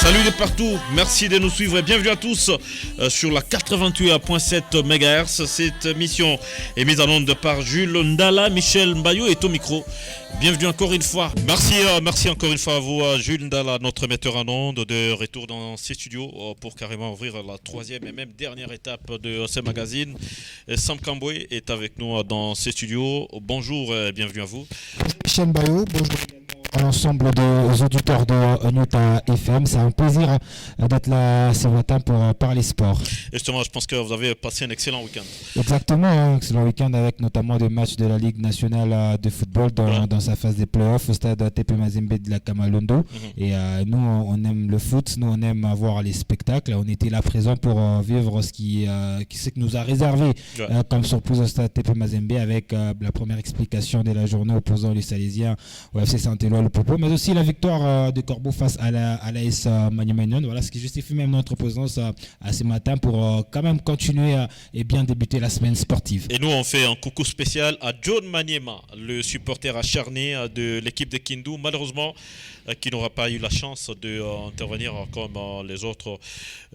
Salut de partout, merci de nous suivre et bienvenue à tous sur la 88.7 MHz. Cette émission est mise en onde par Jules Ndala, Michel Mbayo est au micro. Bienvenue encore une fois. Merci encore une fois à vous, Jules Ndala, notre metteur en onde, de retour dans ces studios pour carrément ouvrir la troisième et même dernière étape de ce magazine. Sam Kamboué est avec nous dans ces studios. Bonjour et bienvenue à vous. Michel Mbayo, bonjour à l'ensemble des auditeurs de Newta FM. C'est un plaisir d'être là ce matin pour parler sport. Justement, je pense que vous avez passé un excellent week-end. Exactement, un excellent week-end avec notamment des matchs de la Ligue nationale de football dans sa phase des playoffs au stade TP Mazembe de la Kamalondo. Et nous, on aime le foot, nous, on aime voir les spectacles. On était là présent pour vivre ce qui nous a réservé comme surprise au stade TP Mazembe avec la première explication de la journée opposant les Salésiens au FC Saint-Éloi le Popo, mais aussi la victoire de Corbeau face à l'AS Maniamanian. Voilà ce qui justifie même notre présence à ce matin pour quand même continuer et bien débuter la semaine sportive. Et nous, on fait un coucou spécial à John Maniema, le supporter acharné de l'équipe de Kindu, malheureusement, qui n'aura pas eu la chance d'intervenir comme les autres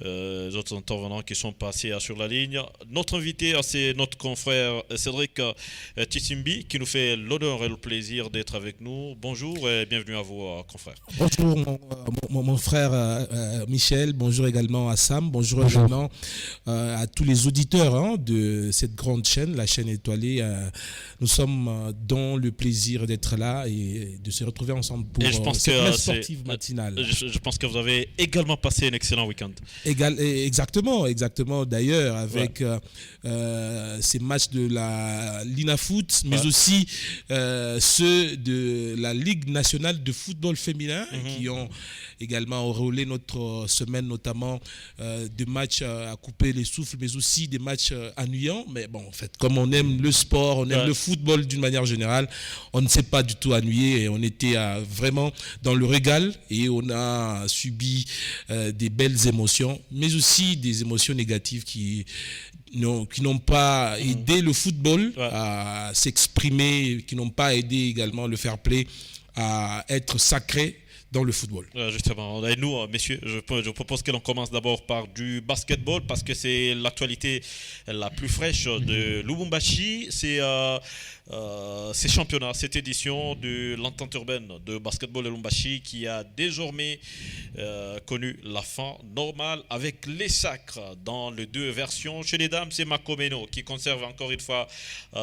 intervenants qui sont passés sur la ligne. Notre invité, c'est notre confrère Cédric Tissimbi, qui nous fait l'honneur et le plaisir d'être avec nous. Bonjour et bienvenue à vous, confrère. Bonjour mon frère Michel, bonjour également à Sam, bonjour également à tous les auditeurs de cette grande chaîne, la chaîne étoilée. Nous sommes dans le plaisir d'être là et de se retrouver ensemble pour cette sportive matinale. Je pense que vous avez également passé un excellent week-end. Exactement. D'ailleurs, avec ces matchs de la Lina Foot, mais aussi ceux de la Ligue nationale de football féminin qui ont également enrôlé notre semaine, notamment des matchs à couper les souffles, mais aussi des matchs ennuyants. Mais bon, en fait, comme on aime le sport, on aime le football d'une manière générale, on ne s'est pas du tout ennuyé et on était vraiment dans le régal et on a subi des belles émotions, mais aussi des émotions négatives qui n'ont pas aidé le football à s'exprimer, qui n'ont pas aidé également le fair play à être sacré dans le football. Justement, et nous, messieurs, je propose que l'on commence d'abord par du basketball parce que c'est l'actualité la plus fraîche de Lubumbashi. C'est ces championnats, cette édition de l'entente urbaine de basketball de Lubumbashi qui a désormais connu la fin normale avec les sacres dans les deux versions. Chez les dames, c'est Makomeno qui conserve encore une fois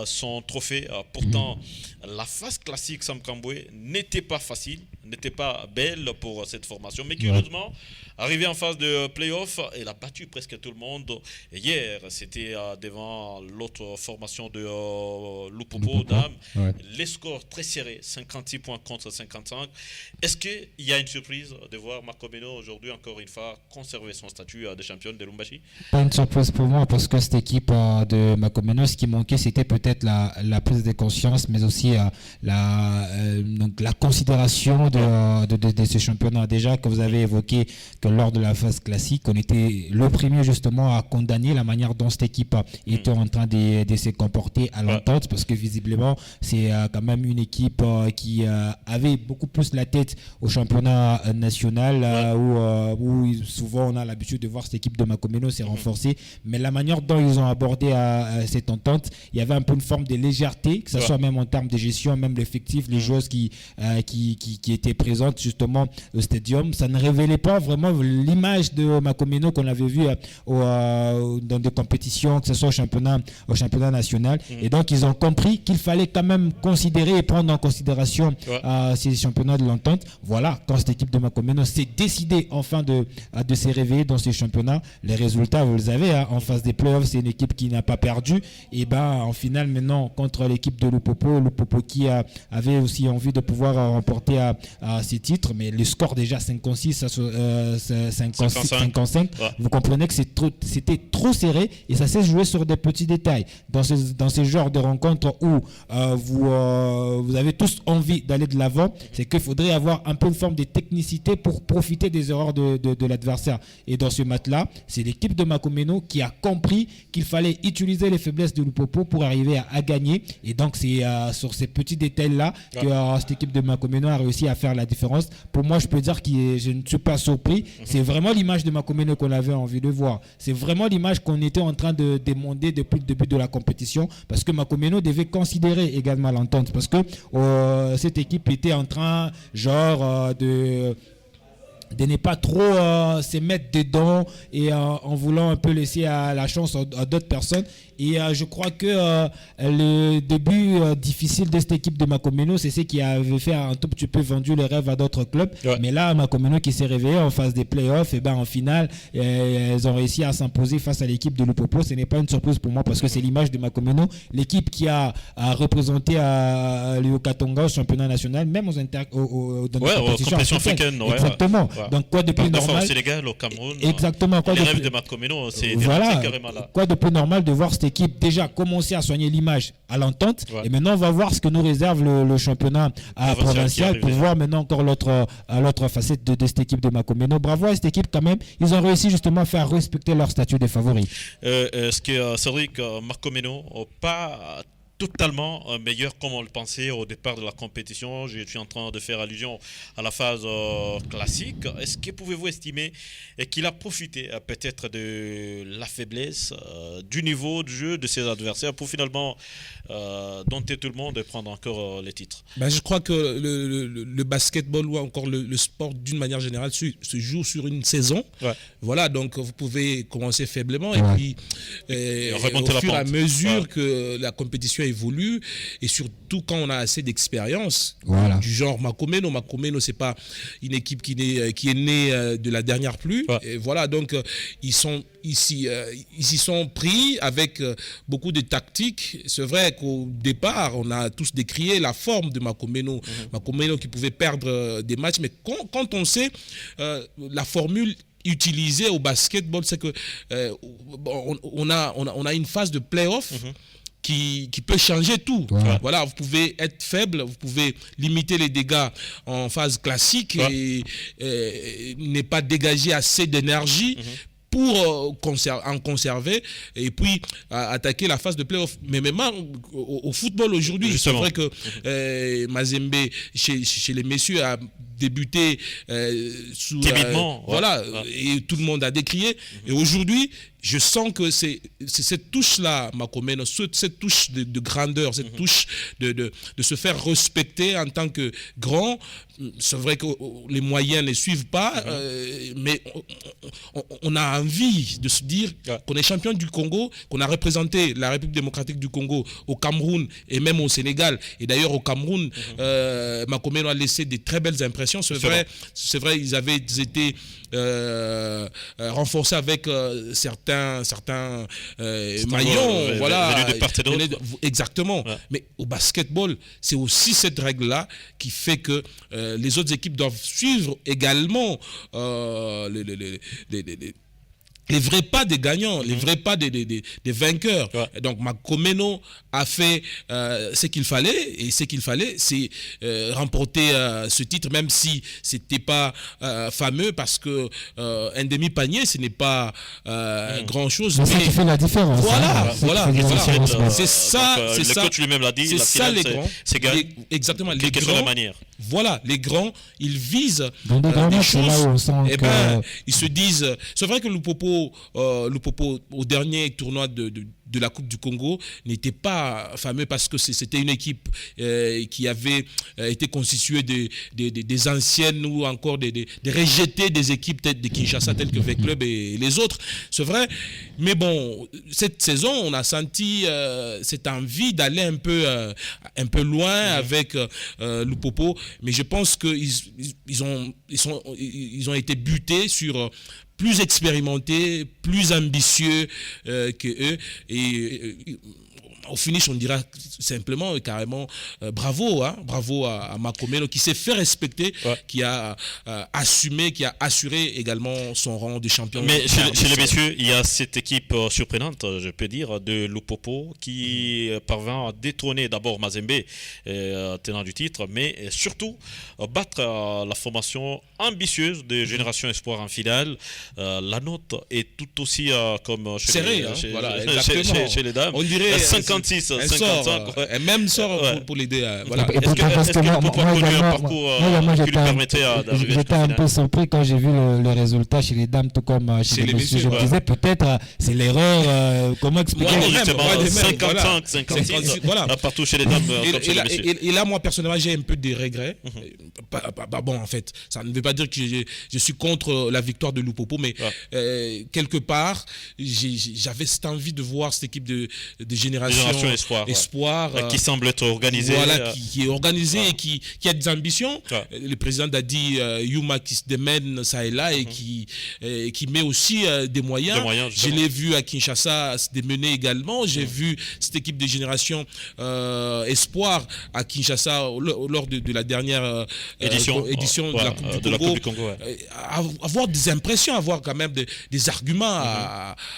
son trophée. Pourtant, la phase classique Sam Kamboué n'était pas facile, n'était pas belle pour cette formation, mais curieusement, arrivé en phase de play-off, elle a battu presque tout le monde. Et hier, c'était devant l'autre formation de Lupopo, dames. Les scores très serrés, 56 points contre 55. Est-ce qu'il y a une surprise de voir Makomeno aujourd'hui, encore une fois, conserver son statut de championne de Lubumbashi? Pas une surprise pour moi parce que cette équipe de Makomeno, ce qui manquait, c'était peut-être la prise de conscience, mais aussi la considération de ce championnat. Déjà que vous avez évoqué que lors de la phase classique, on était le premier justement à condamner la manière dont cette équipe était en train de se comporter à l'entente, parce que visiblement c'est quand même une équipe qui avait beaucoup plus la tête au championnat national où souvent on a l'habitude de voir cette équipe de Makomeno s'est renforcée, mais la manière dont ils ont abordé cette entente, il y avait un peu une forme de légèreté, que ce soit même en termes de gestion, même l'effectif, les joueuses qui étaient présentes justement au stadium. Ça ne révélait pas vraiment l'image de Makomeno qu'on avait vu dans des compétitions, que ce soit au championnat national. Et donc ils ont compris qu'il fallait quand même considérer et prendre en considération ces championnats de l'entente. Voilà, quand cette équipe de Makomeno s'est décidée enfin de se réveiller dans ces championnats, les résultats, vous les avez, en phase des playoffs, c'est une équipe qui n'a pas perdu. Et en finale maintenant contre l'équipe de Lupopo qui avait aussi envie de pouvoir remporter ces titres, mais le score déjà 56 55, vous comprenez que c'était trop serré et ça s'est joué sur des petits détails. Dans ce genre de rencontres où vous avez tous envie d'aller de l'avant, c'est qu'il faudrait avoir un peu une forme de technicité pour profiter profiter des erreurs de l'adversaire. Et dans ce match-là, c'est l'équipe de Makomeno qui a compris qu'il fallait utiliser les faiblesses de Lupopo pour arriver à gagner. Et donc, c'est sur ces petits détails-là que cette équipe de Makomeno a réussi à faire la différence. Pour moi, je peux dire que je ne suis pas surpris. C'est vraiment l'image de Makomeno qu'on avait envie de voir. C'est vraiment l'image qu'on était en train de demander depuis le début de la compétition, parce que Makomeno devait considérer également l'entente, parce que cette équipe était en train de ne pas trop se mettre dedans et en voulant un peu laisser la chance à d'autres personnes. Et je crois que le début difficile de cette équipe de Makomeno, c'est ce qui avait fait un tout petit peu vendu le rêve à d'autres clubs. Ouais. Mais là, Makomeno qui s'est réveillé en phase des playoffs, et ben en finale, elles ont réussi à s'imposer face à l'équipe de Lupopo. Ce n'est pas une surprise pour moi, parce que c'est l'image de Makomeno, l'équipe qui a représenté le Okatonga au championnat national, même dans les compétitions africaines. Exactement. Ouais. Donc quoi de plus normal, au Sénégal, au Cameroun. Exactement. Les rêves de Makomeno, c'est carrément là. Quoi de plus normal de voir cette équipe déjà commencer à soigner l'image à l'entente. Ouais. Et maintenant, on va voir ce que nous réserve le championnat provincial pour voir maintenant encore l'autre facette de cette équipe de Makomeno. Bravo à cette équipe quand même. Ils ont réussi justement à faire respecter leur statut des favoris. Est-ce que Cédric Makomeno pas totalement meilleur comme on le pensait au départ de la compétition? Je suis en train de faire allusion à la phase classique. Est-ce que pouvez-vous estimer qu'il a profité peut-être de la faiblesse du niveau de jeu de ses adversaires pour finalement dompter tout le monde et prendre encore les titres? Je crois que le basketball ou encore le sport d'une manière générale se joue sur une saison. Ouais. Voilà, donc vous pouvez commencer faiblement et puis au fur et à mesure que la compétition évolue, et surtout quand on a assez d'expérience, du genre Makomeno. Makomeno, c'est pas une équipe qui est née de la dernière pluie. Ouais. Et voilà, donc ils s'y sont pris avec beaucoup de tactiques. C'est vrai qu'au départ, on a tous décrié la forme de Makomeno. Makomeno qui pouvait perdre des matchs, mais quand on sait la formule utilisée au basketball, c'est que on a une phase de play-off qui peut changer tout. Ouais. Voilà, vous pouvez être faible, vous pouvez limiter les dégâts en phase classique et ne pas dégager assez d'énergie pour en conserver et puis attaquer la phase de play-off. Mais même au football aujourd'hui, c'est vrai que Mazembe, chez les messieurs, a débuté sous timidement, et tout le monde a décrié. Et aujourd'hui, je sens que c'est cette touche-là, Makomeno, cette touche de grandeur, cette touche de se faire respecter en tant que grand. C'est vrai que les moyens ne suivent pas, mais on a envie de se dire qu'on est champion du Congo, qu'on a représenté la République démocratique du Congo au Cameroun et même au Sénégal. Et d'ailleurs, au Cameroun, Makomeno a laissé de très belles impressions. C'est vrai, ils avaient été renforcés avec certains maillons, voilà, de part et d'autre. Exactement. Ouais. Mais au basketball, c'est aussi cette règle-là qui fait que les autres équipes doivent suivre également les vrais pas des gagnants, les vrais pas des vainqueurs. Ouais. Donc Makomeno a fait ce qu'il fallait, et ce qu'il fallait, c'est remporter ce titre, même si c'était pas fameux, parce que un demi-panier, ce n'est pas grand-chose. Mais ça qui fait la différence. Voilà. C'est ça. Le coach lui-même l'a dit. C'est ça les grands. Exactement. Les grands. La manière. Voilà, les grands, ils visent des choses. Là où on sent ils se disent. C'est vrai que Lupopo, au dernier tournoi de la Coupe du Congo, n'était pas fameux parce que c'était une équipe qui avait été constituée des anciennes ou encore des rejetés des équipes de Kinshasa telles que V-Club et les autres. C'est vrai, mais bon, cette saison, on a senti cette envie d'aller un peu loin avec Lupopo, mais je pense qu'ils ont été butés sur plus expérimentés, plus ambitieux que eux. Et au finish, on dira simplement et carrément bravo, hein, bravo à Makomeno qui s'est fait respecter, qui a assumé, qui a assuré également son rang de champion. Mais chez les messieurs, il y a cette équipe surprenante, je peux dire, de Lupopo qui parvint à détrôner d'abord Mazembe, tenant du titre, mais surtout battre la formation ambitieuse de Génération Espoir en finale. La note est tout aussi comme chez, serré, chez les dames. On dirait 56, 55. Elle même sort pour l'aider. Voilà. Est-ce que Lupopo a connu un parcours qui lui permettait d'arriver? J'étais un peu surpris quand j'ai vu le résultat chez les dames, tout comme chez les messieurs. Je me disais peut-être c'est l'erreur. Comment expliquer? Justement, 55, 56, voilà. Partout chez les dames. Et là, moi personnellement, j'ai un peu des regrets. Bon, en fait, ça ne veut pas dire que je suis contre la victoire de Lupopo, mais quelque part, j'avais cette envie de voir cette équipe de Génération Espoir qui semble être organisée. Voilà, qui est organisée et qui a des ambitions. Le président a dit Yuma qui se démène ça et là et qui met aussi des moyens. Je l'ai vu à Kinshasa se démener également. J'ai vu cette équipe de Génération Espoir à Kinshasa lors de la dernière édition de la Coupe du Congo. Avoir des impressions, avoir quand même des arguments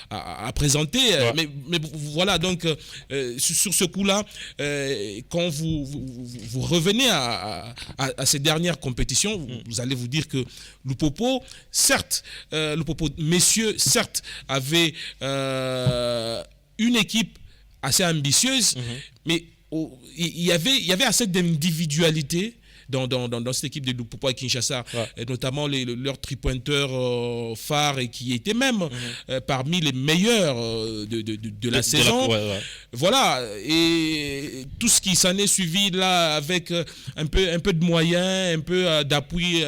à présenter. Mais voilà, donc sur ce coup-là, quand vous revenez à ces dernières compétitions, vous allez vous dire que Lupopo, certes, messieurs, certes, avait une équipe assez ambitieuse, mais il y avait assez d'individualité dans cette équipe de Lupopo à Kinshasa, et notamment leurs tripointeurs phares et qui étaient même parmi les meilleurs de la saison. Voilà, et tout ce qui s'en est suivi là avec un peu de moyens, un peu d'appui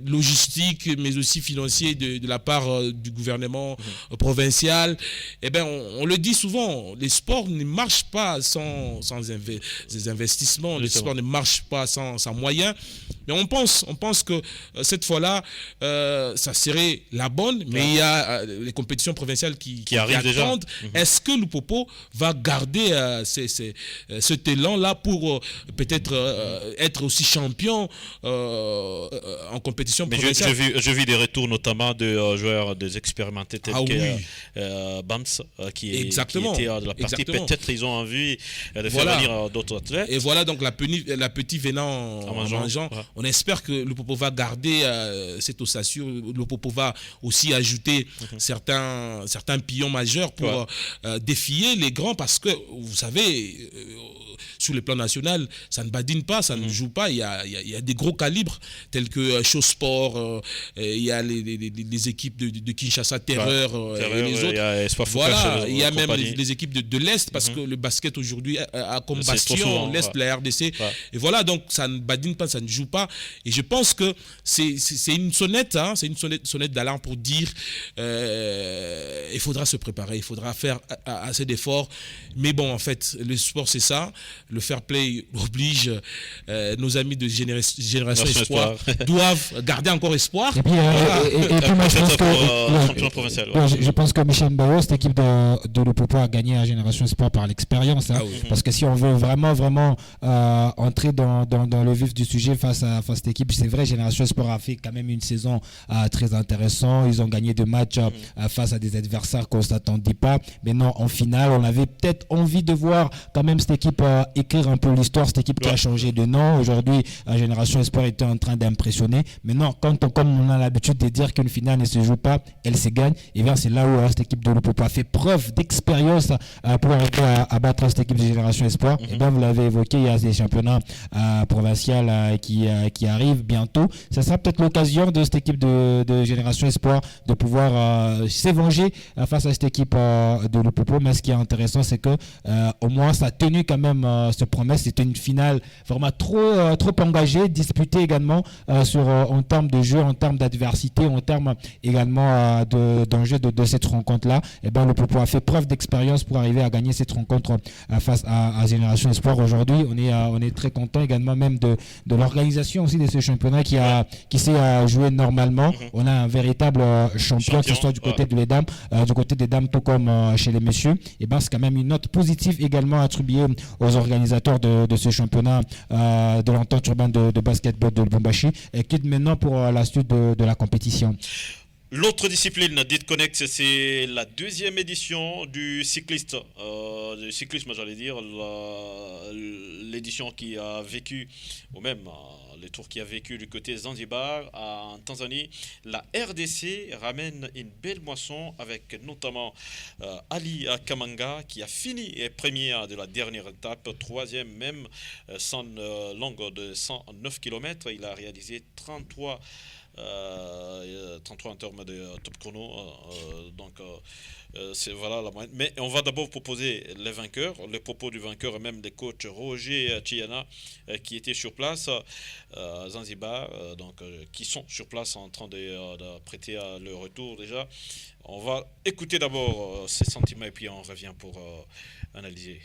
logistique, mais aussi financier de la part du gouvernement provincial. Eh bien, on le dit souvent, les sports ne marchent pas sans investissements, les sports ne marchent pas sans moyens. Mais on pense que cette fois-là, ça serait la bonne, mais il y a les compétitions provinciales qui arrivent déjà. Est-ce que Lupopo va garder cet élan-là pour peut-être être aussi champion en compétition provinciale? Je vis des retours notamment de joueurs des expérimentés tels que Bams qui était de la partie. Peut-être ils ont envie de faire venir d'autres athlètes. Et voilà donc la petite venant en mangeant. On espère que Lupopo va garder cette ossature. Lupopo va aussi ajouter certains pions majeurs pour défier les grands, parce que vous savez, sur le plan national, ça ne badine pas, ça ne joue pas. Il y a des gros calibres tels que Showsport, il y a les équipes de Kinshasa Terreur, et les autres. Il y a même les équipes de l'Est, parce que le basket aujourd'hui a comme bastion l'Est, la RDC. Et voilà, donc ça ne badine pas, ça ne joue pas. Et je pense que c'est une sonnette, c'est une sonnette d'alarme pour dire il faudra se préparer, il faudra faire assez d'efforts. Mais bon, en fait, le sport, c'est ça. Le fair play oblige. Nos amis de Génération Espoir doivent garder encore espoir. Et puis, moi, je pense que Michel Mbao, cette équipe de Lupopo a gagné à Génération Espoir par l'expérience. Parce que si on veut vraiment entrer dans le vif du sujet face à cette équipe, c'est vrai, Génération Espoir a fait quand même une saison très intéressante. Ils ont gagné 2 matchs face à des adversaires qu'on ne s'attendait pas. Mais non, en finale, on avait peut-être envie de voir quand même cette équipe écrire un peu l'histoire, cette équipe qui a changé de nom. Aujourd'hui, Génération Espoir était en train d'impressionner. Mais non, comme on a l'habitude de dire qu'une finale ne se joue pas, elle se gagne, et bien c'est là où cette équipe de Lupopo a fait preuve d'expérience pour arriver à battre cette équipe de Génération Espoir. Et bien vous l'avez évoqué, il y a des championnats provinciaux qui arrivent bientôt. Ça sera peut-être l'occasion de cette équipe de Génération Espoir de pouvoir s'évenger face à cette équipe de Lupopo. Mais ce qui est intéressant, c'est que au moins ça a tenu quand même cette promesse. C'était une finale vraiment trop engagée, disputée également en termes de jeu, en termes d'adversité, en termes également d'enjeu de cette rencontre-là. Et bien Lupopo a fait preuve d'expérience pour arriver à gagner cette rencontre face à Génération Espoir. Aujourd'hui, on est très content également même de l'organisation aussi de ce championnat qui s'est joué normalement. On a un véritable champion, que ce soit du côté des dames, tout comme chez les messieurs. Et ben, c'est quand même une note positive également attribuée aux organisateurs de ce championnat de l'entente urbaine de basketball de Lubumbashi, et quitte maintenant pour la suite de la compétition. L'autre discipline d'ITConnect, c'est la deuxième édition du cyclisme, j'allais dire, l'édition qui a vécu, ou même le tour qui a vécu du côté Zanzibar, en Tanzanie. La RDC ramène une belle moisson avec notamment Ali Kamanga qui a fini premier de la dernière étape, troisième même, longue de 109 km. Il a réalisé 33 en termes de top chrono, c'est voilà la moyenne. Mais on va d'abord proposer les vainqueurs, les propos du vainqueur et même des coachs Roger Chiana qui étaient sur place à Zanzibar, qui sont sur place en train de prêter le retour déjà. On va écouter d'abord ces sentiments et puis on revient pour analyser.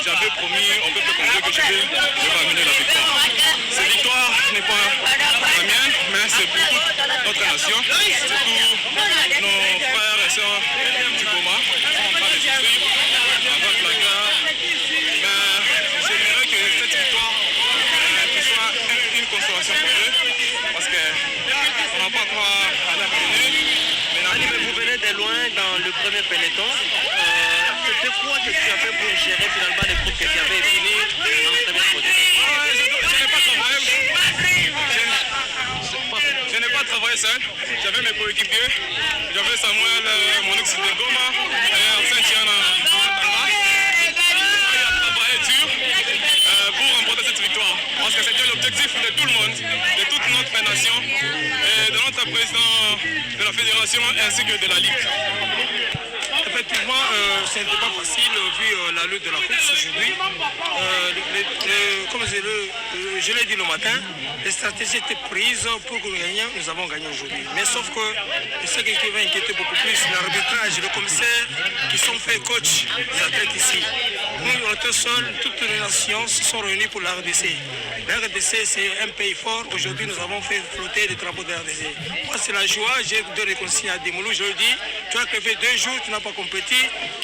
J'avais promis au peuple congolais que je vais ramener la victoire. Cette victoire n'est pas la mienne, mais c'est pour toute notre nation, c'est tous nos frères et sœurs du Goma qui sont en train de souffrir avec la guerre. Mais j'aimerais que cette victoire soit une consolation pour eux, parce qu'on n'a pas encore à la venir. Vous venez de loin dans le premier peloton. C'était quoi que tu as fait pour gérer finalement les groupes que tu avais fini en première position? Je n'ai pas travaillé seul. J'avais mes coéquipiers. J'avais Samuel, mon ex de Goma, et Arsène Tiana. Il a travaillé dur pour remporter cette victoire. Parce que c'était l'objectif de tout le monde, de toute notre nation, et de notre président de la fédération ainsi que de la Ligue. Effectivement, ce n'était pas facile vu la lutte de la course aujourd'hui. Comme je l'ai dit le matin, les stratégies étaient prises pour que nous gagnions. Nous avons gagné aujourd'hui. Mais sauf que ce qui va inquiéter beaucoup plus, l'arbitrage, le commissaire qui sont faits coach des athlètes ici. Nous, on était seuls, toutes les nations se sont réunies pour la RDC. La RDC, c'est un pays fort. Aujourd'hui, nous avons fait flotter les drapeaux de la RDC. Moi, c'est la joie. J'ai donné des consignes à Demoulou. Je lui dis, tu as fait 2 jours, tu n'as pas compéti.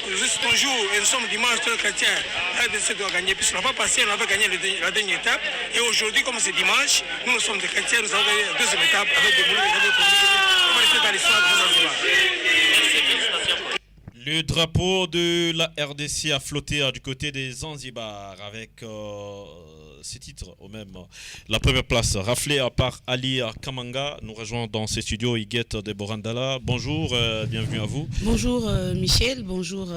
C'est ton jour et nous sommes dimanche, tu es chrétien. La RDC doit gagner. Puisqu'on n'a pas passé, on avait gagné la dernière étape. Et aujourd'hui, comme c'est dimanche, nous sommes des chrétiens, nous avons gagné la deuxième étape avec Demoulou. On va rester dans l'histoire de Zanzibar. Le drapeau de la RDC a flotté du côté des Zanzibar avec ces titres au même. La première place raflée par Ali Kamanga. Nous rejoint dans ces studios Iguette de Borandala. Bonjour, bienvenue à vous. Bonjour Michel, bonjour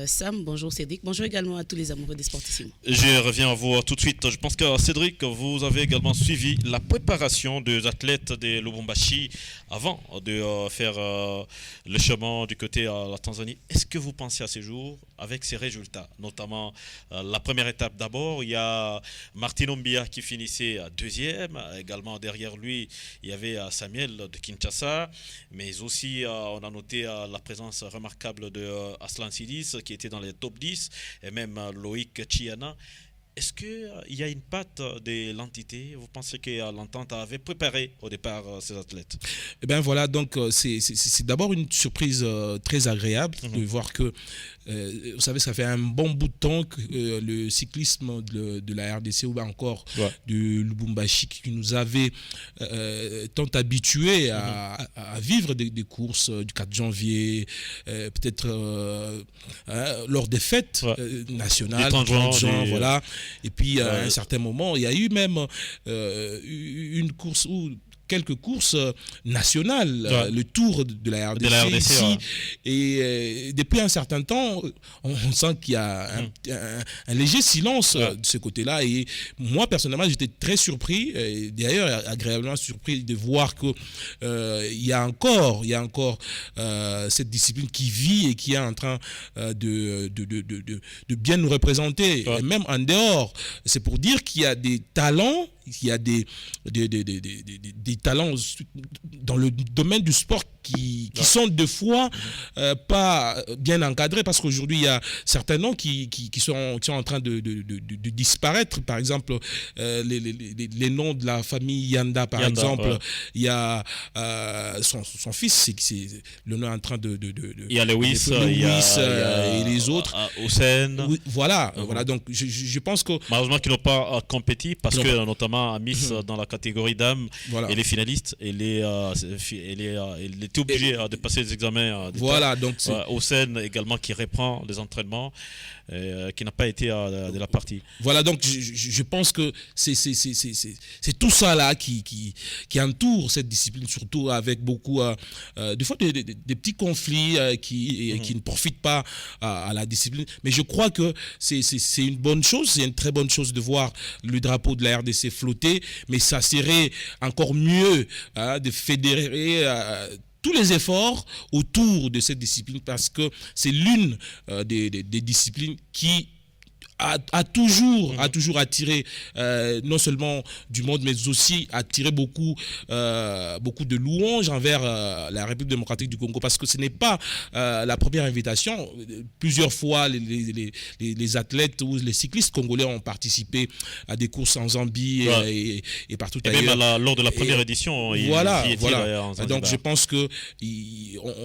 Sam, bonjour Cédric. Bonjour également à tous les amoureux des sportissimo. Je reviens à vous tout de suite. Je pense que Cédric, vous avez également suivi la préparation des athlètes de Lubumbashi avant de faire le chemin du côté à la Tanzanie. Est-ce que vous pensez à ces jours avec ces résultats, notamment la première étape d'abord, il y a Martin Ombia qui finissait deuxième, également derrière lui il y avait Samuel de Kinshasa, mais aussi on a noté la présence remarquable de Aslan Sidis qui était dans les top 10 et même Loïc Chiana. Est-ce qu'il y a une patte de l'entité? Vous pensez que l'entente avait préparé au départ ces athlètes? Eh bien voilà, donc c'est d'abord une surprise très agréable de voir que, vous savez, ça fait un bon bout de temps que le cyclisme de la RDC ou encore de Lubumbashi qui nous avait tant habitués à vivre des courses du 4 janvier, peut-être lors des fêtes nationales, 30 juin, voilà. Et puis à un certain moment, il y a eu même une course où quelques courses nationales, le tour de la RDC, ici. Et depuis un certain temps, on sent qu'il y a un léger silence de ce côté-là. Et moi, personnellement, j'étais très surpris, et d'ailleurs agréablement surpris de voir que il y a encore cette discipline qui vit et qui est en train de bien nous représenter. Et même en dehors, c'est pour dire qu'il y a des talents il y a des talents dans le domaine du sport qui sont deux fois pas bien encadrés, parce qu'aujourd'hui il y a certains noms qui sont en train de disparaître. Par exemple, les noms de la famille Yanda, par exemple, il y a son fils, c'est le nom est en train de il y a Lewis, et les autres. Hussein. Oui, voilà. Donc je pense que malheureusement qu'ils n'ont pas compéti, parce que notamment à Miss dans la catégorie dames, elle est finaliste, elle était obligée de passer les examens. Voilà, donc Hussein également qui reprend les entraînements, qui n'a pas été de la partie. Voilà, donc je pense que c'est tout ça là qui entoure cette discipline, surtout avec beaucoup des fois des petits conflits qui ne profitent pas à la discipline. Mais je crois que c'est une bonne chose, c'est une très bonne chose de voir le drapeau de la RDC flotter, mais ça serait encore mieux de fédérer tous les efforts autour de cette discipline, parce que c'est l'une des disciplines qui a toujours attiré non seulement du monde, mais aussi attiré beaucoup de louanges envers la République démocratique du Congo, parce que ce n'est pas la première invitation. Plusieurs fois, les athlètes ou les cyclistes congolais ont participé à des courses en Zambie et partout ailleurs. Même lors de la première édition, voilà. En donc je pense que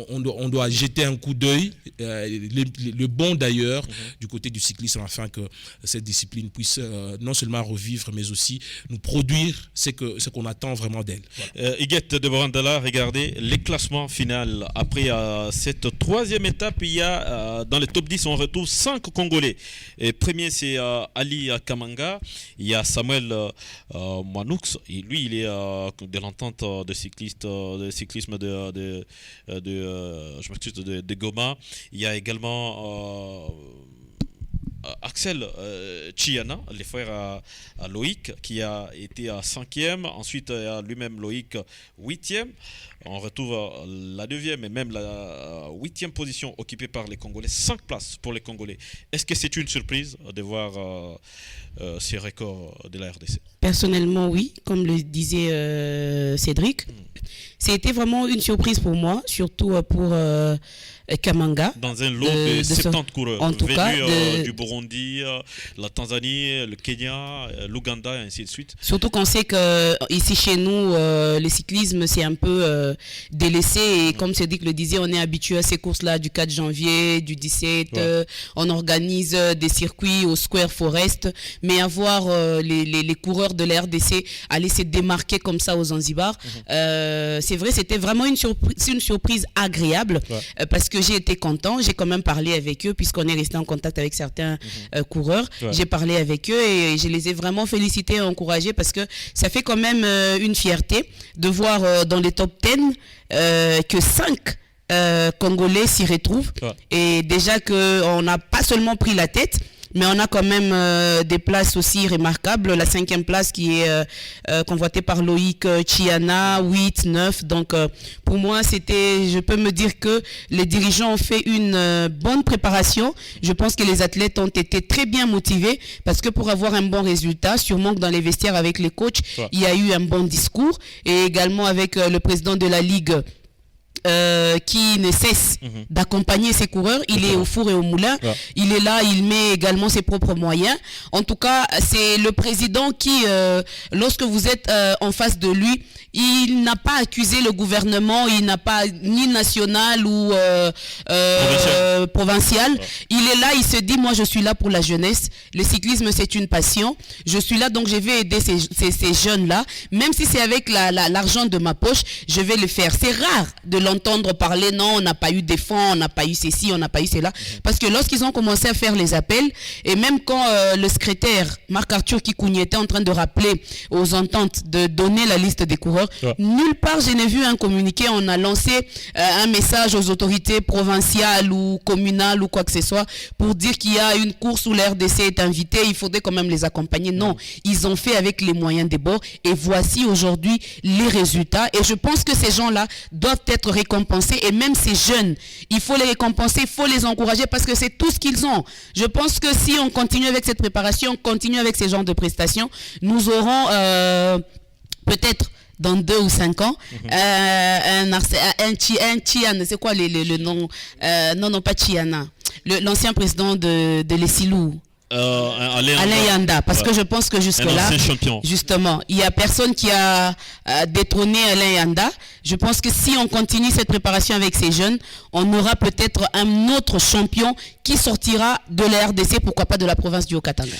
on doit jeter un coup d'œil, le bon d'ailleurs, du côté du cyclisme, afin que cette discipline puisse non seulement revivre, mais aussi nous produire ce qu'on attend vraiment d'elle. Voilà. Huguette de Borandala, regardez les classements finaux. Après cette troisième étape, il y a dans le top 10, on retrouve 5 Congolais. Et premier, c'est Ali Kamanga. Il y a Samuel Manoux. Et lui, il est de l'entente de cyclisme de Goma. Il y a également Axel Chiana, les frères à Loïc, qui a été à 5e. Ensuite, il y a lui-même Loïc 8e. On retrouve la 2e et même la 8e position occupée par les Congolais. 5 places pour les Congolais. Est-ce que c'est une surprise de voir ces records de la RDC? Personnellement, oui. Comme le disait Cédric, c'était vraiment une surprise pour moi, surtout pour Kamanga. Dans un lot de 70 coureurs, en tout cas, du Burundi, la Tanzanie, le Kenya, l'Ouganda, et ainsi de suite. Surtout qu'on sait qu'ici chez nous, le cyclisme c'est un peu délaissé, et comme Cédric le disait, on est habitué à ces courses-là du 4 janvier, du 17, on organise des circuits au Square Forest, mais avoir les coureurs de la RDC aller se démarquer comme ça aux Zanzibar, c'est vrai, c'était vraiment une surprise agréable, parce que j'ai été content, j'ai quand même parlé avec eux, puisqu'on est resté en contact avec certains coureurs, j'ai parlé avec eux et je les ai vraiment félicités et encouragés, parce que ça fait quand même une fierté de voir dans les top 10 que 5 Congolais s'y retrouvent, et déjà qu'on n'a pas seulement pris la tête, mais on a quand même des places aussi remarquables. La 5e place qui est convoitée par Loïc Chiana, 8, 9. Donc pour moi, je peux me dire que les dirigeants ont fait une bonne préparation. Je pense que les athlètes ont été très bien motivés, parce que pour avoir un bon résultat, sûrement que dans les vestiaires avec les coachs, il y a eu un bon discours, et également avec le président de la Ligue, qui ne cesse d'accompagner ses coureurs. Il est au four et au moulin. Il est là, il met également ses propres moyens. En tout cas, c'est le président qui, lorsque vous êtes en face de lui, il n'a pas accusé le gouvernement, il n'a pas ni national ou provincial. Il est là, il se dit, moi je suis là pour la jeunesse. Le cyclisme c'est une passion. Je suis là, donc je vais aider ces jeunes-là. Même si c'est avec l'argent de ma poche, je vais le faire. C'est rare de l'entendre parler, non, on n'a pas eu des fonds, on n'a pas eu ceci, on n'a pas eu cela. Parce que lorsqu'ils ont commencé à faire les appels, et même quand le secrétaire Marc-Arthur Kikouni était en train de rappeler aux ententes de donner la liste des coureurs, nulle part je n'ai vu un communiqué, on a lancé un message aux autorités provinciales ou communales ou quoi que ce soit pour dire qu'il y a une course où la RDC est invitée, il faudrait quand même les accompagner. Non, ils ont fait avec les moyens des bords, et voici aujourd'hui les résultats, et je pense que ces gens-là doivent être récompenser. Et même ces jeunes, il faut les récompenser, il faut les encourager parce que c'est tout ce qu'ils ont. Je pense que si on continue avec cette préparation, on continue avec ces genres de prestations, nous aurons peut-être dans 2 ou 5 ans, un Chiana, c'est quoi le nom non, pas Chiana, l'ancien président de l'Essilou. Alain Yanda, parce que je pense que jusque-là, justement, il n'y a personne qui a détrôné Alain Yanda. Je pense que si on continue cette préparation avec ces jeunes, on aura peut-être un autre champion qui sortira de la RDC, pourquoi pas de la province du Haut-Katanga.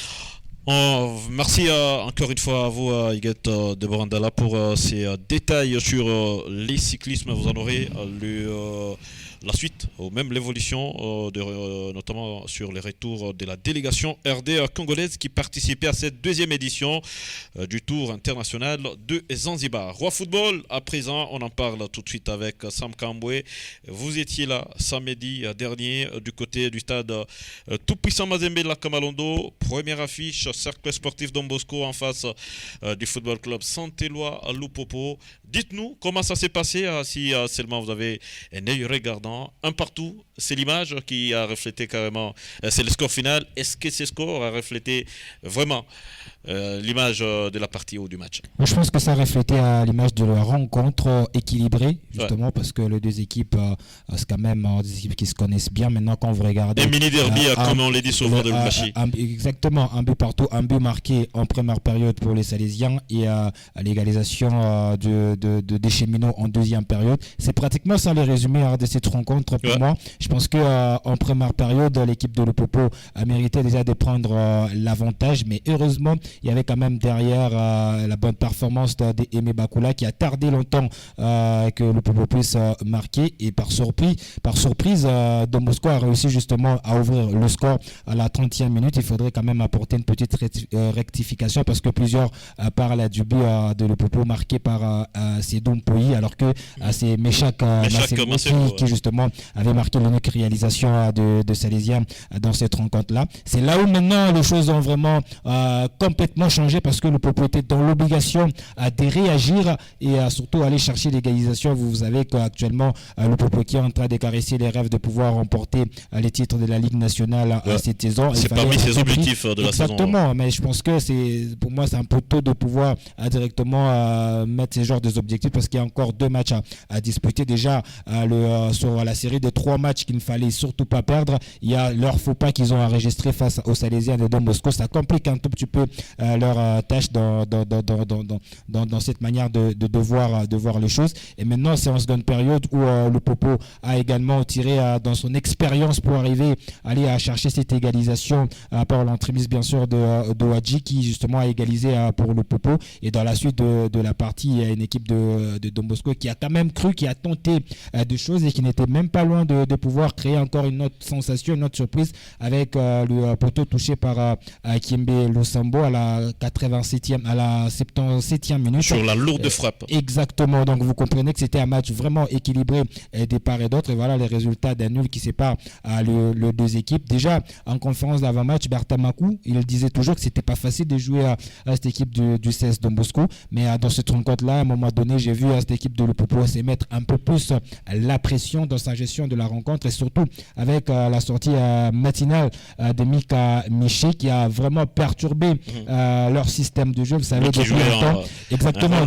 Merci encore une fois à vous, Iguette de Borandala, pour ces détails sur les cyclismes. Vous en aurez la suite, ou même l'évolution, notamment sur les retours de la délégation RD congolaise qui participait à cette deuxième édition du Tour international de Zanzibar. Roi Football, à présent, on en parle tout de suite avec Sam Kambwe. Vous étiez là samedi dernier du côté du stade tout-puissant Mazembe de la Kamalondo. Première affiche, cercle sportif Don Bosco en face du football club Saint-Éloi à Lupopo. Dites-nous comment ça s'est passé, si seulement vous avez un œil regardant. Un partout, c'est l'image qui a reflété carrément, c'est le score final. Est-ce que ce score a reflété vraiment l'image de la partie ou du match? Moi, je pense que ça reflétait à l'image de la rencontre équilibrée, justement, parce que les deux équipes, c'est quand même des équipes qui se connaissent bien. Maintenant, quand vous regardez... Un mini-derby, comme on l'a dit souvent de Lubumbashi. Exactement, un but partout, un but marqué en première période pour les Salésiens et à l'égalisation des Cheminots en deuxième période. C'est pratiquement ça les résumés de cette rencontre pour moi. Je pense qu'en première période, l'équipe de Lupopo a mérité déjà de prendre l'avantage, mais heureusement, il y avait quand même derrière la bonne performance d'Aimé Bakula qui a tardé longtemps que Lupopo puisse marquer, et par surprise, Don Bosco a réussi justement à ouvrir le score à la 30e minute. Il faudrait quand même apporter une petite rectification parce que plusieurs parlent du but de Lupopo marqué par Sedoum Poyi, alors que c'est Meshak qui justement avait marqué l'unique réalisation de Salésien dans cette rencontre-là. C'est là où maintenant les choses ont vraiment complètement changé parce que le Popo était dans l'obligation de réagir et surtout aller chercher l'égalisation. Vous savez qu'actuellement le Popo qui est en train de caresser les rêves de pouvoir remporter les titres de la Ligue nationale cette saison. C'est parmi ses objectifs de la saison. Exactement, mais je pense que pour moi c'est un peu tôt de pouvoir directement mettre ces genres d'objectifs parce qu'il y a encore 2 matchs à disputer. Déjà sur la série de 3 matchs qu'il ne fallait surtout pas perdre, il y a leur faux pas qu'ils ont enregistré face aux Salésiens de Don Bosco. Ça complique un tout petit peu leur tâche dans cette manière de voir les choses. Et maintenant c'est en seconde période où le Popo a également tiré dans son expérience pour aller à chercher cette égalisation par l'entremise bien sûr de Wadji qui justement a égalisé pour le Popo. Et dans la suite de la partie, il y a une équipe de Don Bosco qui a quand même cru, qui a tenté des choses et qui n'était même pas loin de pouvoir créer encore une autre sensation, une autre surprise avec le poteau touché par Kiembe Lusambo à la 77e minute. Sur la lourde frappe. Exactement, donc vous comprenez que c'était un match vraiment équilibré des part et d'autre. Et voilà les résultats d'un nul qui sépare les deux équipes. Déjà, en conférence d'avant-match, Bertha Makou, il disait toujours que c'était pas facile de jouer à cette équipe du CS Don Bosco. Mais dans cette rencontre-là, à un moment donné, j'ai vu cette équipe de Lupopo se mettre un peu plus la pression dans sa gestion de la rencontre et surtout avec la sortie matinale de Mika Miché qui a vraiment perturbé leur système de jeu. Vous savez, depuis longtemps, exactement,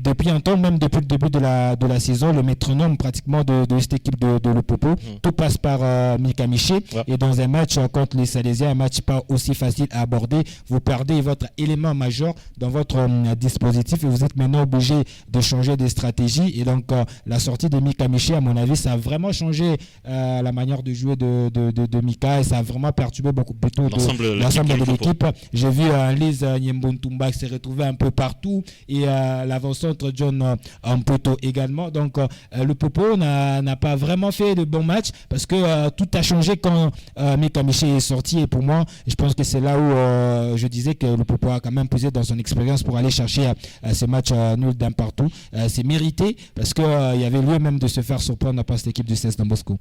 depuis un temps, même depuis le début de la saison, le métronome pratiquement de cette équipe de Lupopo, tout passe par Mika Miché. Et dans un match contre les Salésiens, un match pas aussi facile à aborder, vous perdez votre élément majeur dans votre dispositif et vous êtes maintenant obligé de changer de stratégie. Et donc la sortie de Mika Miché, à mon avis, ça a vraiment changé la manière de jouer de Mika et ça a vraiment perturbé beaucoup plutôt l'ensemble de l'équipe. J'ai vu Lise Nyembontumba qui s'est retrouvé un peu partout et l'avant-centre John Ampoto également. Donc le Popo n'a pas vraiment fait de bons matchs parce que tout a changé quand Mika Miché est sorti. Et pour moi, je pense que c'est là où je disais que le Popo a quand même posé dans son expérience pour aller chercher ce match nul d'un partout. C'est mérité parce qu'il y avait lieu même de se faire surprendre parce cette équipe du CS Don Bosco.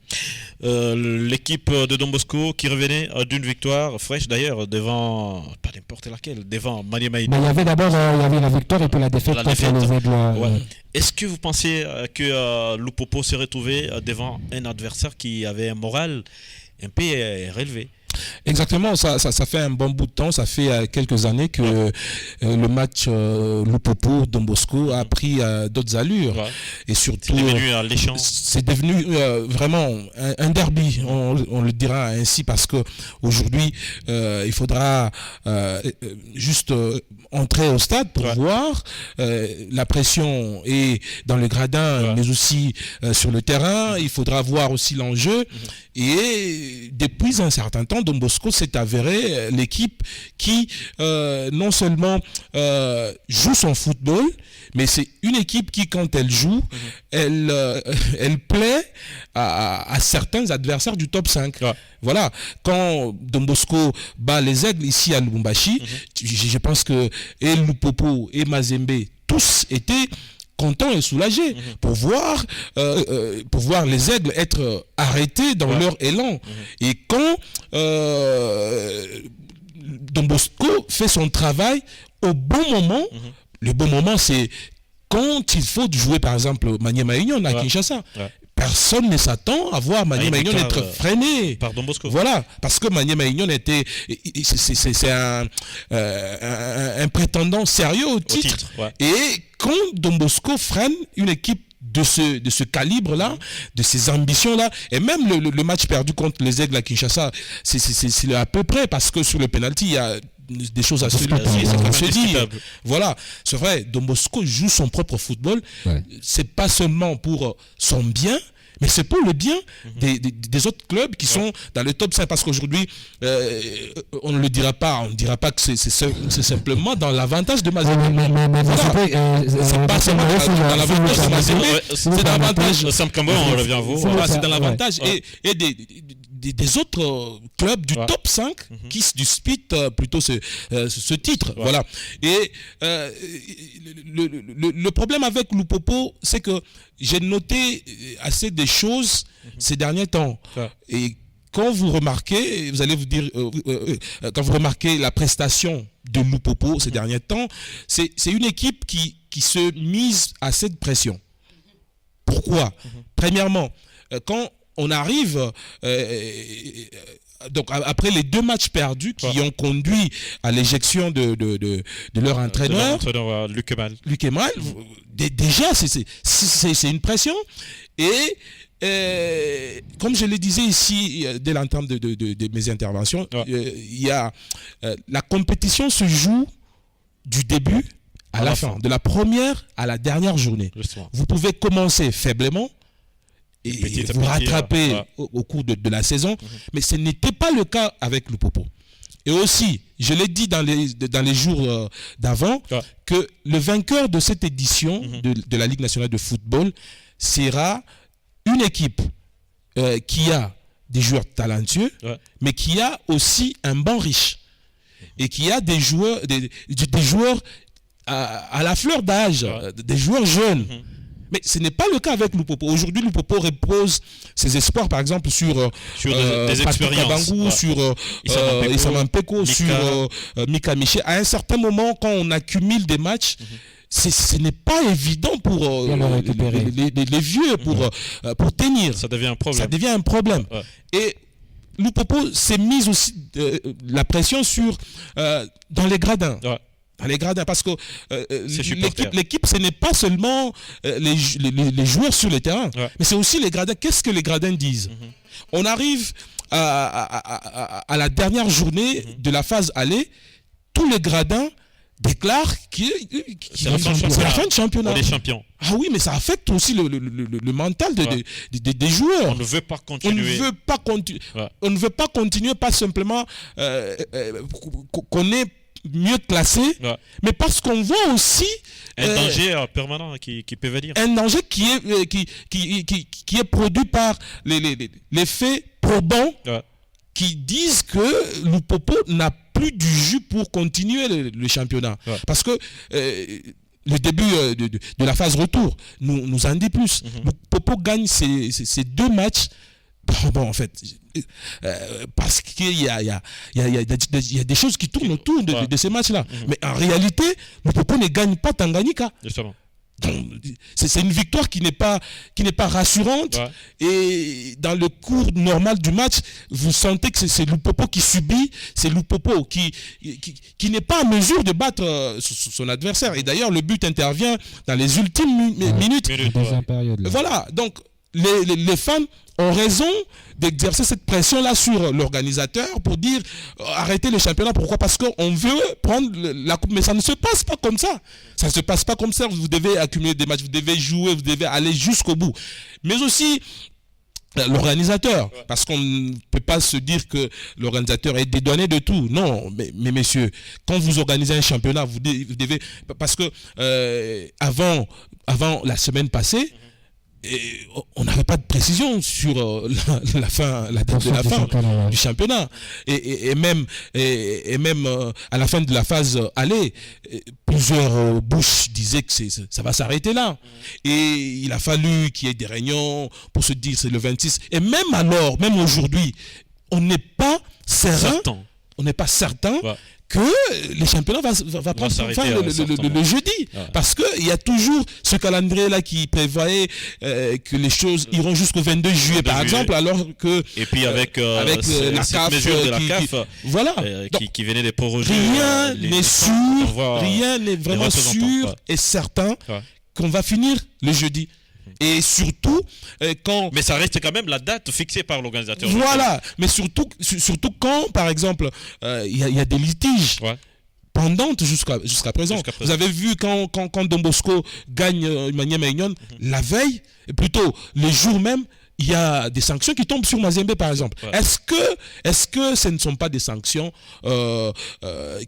L'équipe de Don Bosco qui revenait d'une victoire fraîche d'ailleurs devant, pas n'importe laquelle, devant Maniema Union. Mais il y avait d'abord la victoire et puis la défaite contre les Aigles. Ouais. Est-ce que vous pensez que Lupopo s'est retrouvé devant un adversaire qui avait un moral un peu relevé? Exactement, ça fait un bon bout de temps, ça fait quelques années que le match Lupopo Don Bosco a pris d'autres allures. Ouais. Et surtout, c'est devenu vraiment un derby, on le dira ainsi, parce que aujourd'hui il faudra juste entrer au stade pour voir la pression est dans le gradin, mais aussi sur le terrain. Il faudra voir aussi l'enjeu. Et depuis un certain temps, Don Bosco s'est avéré l'équipe qui non seulement joue son football, mais c'est une équipe qui, quand elle joue, elle plaît à certains adversaires du top 5. Voilà, quand Don Bosco bat les Aigles ici à Lubumbashi, je pense que et Lupopo et Mazembe, tous étaient contents et soulagés pour voir les Aigles être arrêtés dans leur élan. Et quand Don Bosco fait son travail au bon moment, le bon moment c'est quand il faut jouer par exemple Maniema Union à Kinshasa. Personne ne s'attend à voir Maniema Union être freiné. Par Don Bosco. Voilà, parce que Maniema Union c'est un prétendant sérieux au titre. Et quand Don Bosco freine une équipe de ce calibre-là, de ces ambitions-là, et même le match perdu contre les Aigles à Kinshasa, c'est à peu près, parce que sur le penalty, il y a des choses à se dire. Voilà, c'est vrai, Don Bosco joue son propre football. C'est pas seulement pour son bien, mais c'est pour le bien des autres clubs qui sont dans le top 5, parce qu'aujourd'hui on ne le dira pas, on ne dira pas que c'est simplement dans l'avantage de Mazembe. C'est pas seulement dans l'avantage de Mazembe, c'est dans l'avantage. Sam Cambo, on revient à vous. C'est dans l'avantage et des autres clubs du top 5 qui se disputent plutôt ce titre. Voilà. Et le problème avec Lupopo, c'est que j'ai noté assez des choses ces derniers temps. Et quand vous remarquez, vous allez vous dire, quand vous remarquez la prestation de Lupopo ces derniers temps, c'est une équipe qui se mise à cette pression. Pourquoi? Premièrement, quand on arrive, donc après les 2 matchs perdus qui ont conduit à l'éjection de leur entraîneur, Luc Emal, déjà c'est une pression. Et comme je le disais ici dès l'entame de mes interventions, il y a la compétition se joue du début à la fin, de la première à la dernière journée. Vous pouvez commencer faiblement et vous rattraper au cours de la saison, mais ce n'était pas le cas avec Lupopo. Et aussi, je l'ai dit dans les jours d'avant, que le vainqueur de cette édition de la Ligue nationale de football sera une équipe qui a des joueurs talentueux, mais qui a aussi un banc riche et qui a des joueurs à la fleur d'âge, des joueurs jeunes. Mais ce n'est pas le cas avec Lupopo. Aujourd'hui, Lupopo repose ses espoirs, par exemple, sur des expériences. Kabangou, sur Issa Mpeko, sur Mika Miché. À un certain moment, quand on accumule des matchs, ce n'est pas évident pour les vieux pour tenir. Ça devient un problème. Ça devient un problème. Et Lupopo s'est mise aussi la pression dans les gradins. Dans les gradins, parce que l'équipe, ce n'est pas seulement les joueurs sur le terrain, mais c'est aussi les gradins. Qu'est-ce que les gradins disent? On arrive à la dernière journée de la phase aller, tous les gradins déclarent que c'est la fin de championnat. On est champion. Ah oui, mais ça affecte aussi le mental des joueurs. On ne veut pas continuer. On ne veut pas continuer, pas simplement qu'on est mieux classé, mais parce qu'on voit aussi un danger permanent qui peut venir. Un danger qui est produit par les faits probants qui disent que Lupopo n'a plus du jus pour continuer le championnat. Parce que le début de la phase retour nous en dit plus. Popo gagne ces 2 matchs. Bon, en fait, parce qu'il y a des choses qui tournent autour de ces matchs-là. Mais en réalité, le Popo ne gagne pas Tanganyika. Justement. Donc, c'est une victoire qui n'est pas rassurante. Et dans le cours normal du match, vous sentez que c'est Lupopo qui subit, c'est Lupopo qui n'est pas en mesure de battre son adversaire. Et d'ailleurs, le but intervient dans les ultimes minutes. Voilà, donc les fans ont raison d'exercer cette pression-là sur l'organisateur pour dire arrêtez le championnat. Pourquoi? Parce qu'on veut prendre la coupe, mais ça ne se passe pas comme ça. Ça ne se passe pas comme ça. Vous devez accumuler des matchs, vous devez jouer, vous devez aller jusqu'au bout. Mais aussi l'organisateur, parce qu'on ne peut pas se dire que l'organisateur est dédouané de tout. Non, mais messieurs, quand vous organisez un championnat, vous devez, parce que avant la semaine passée, et on n'avait pas de précision sur la date de la fin du championnat et même à la fin de la phase aller, plusieurs bouches disaient que ça va s'arrêter là, et il a fallu qu'il y ait des réunions pour se dire c'est le 26, et même aujourd'hui on n'est pas certain. On n'est pas certain que les championnats va prendre fin le jeudi. Parce qu'il y a toujours ce calendrier-là qui prévoyait que les choses iront jusqu'au 22 juillet, par exemple, alors que... Et puis avec la CAF, de la CAF voilà. Qui venait des proroger. Rien n'est sûr, rien n'est vraiment sûr et certain qu'on va finir le jeudi. Et surtout, quand... Mais ça reste quand même la date fixée par l'organisateur. Voilà, mais surtout quand, par exemple, il y a des litiges pendantes jusqu'à présent. Vous avez vu quand Don Bosco gagne Maniema Union, la veille, plutôt les jours même, il y a des sanctions qui tombent sur Mazembe, par exemple. Est-ce que ce ne sont pas des sanctions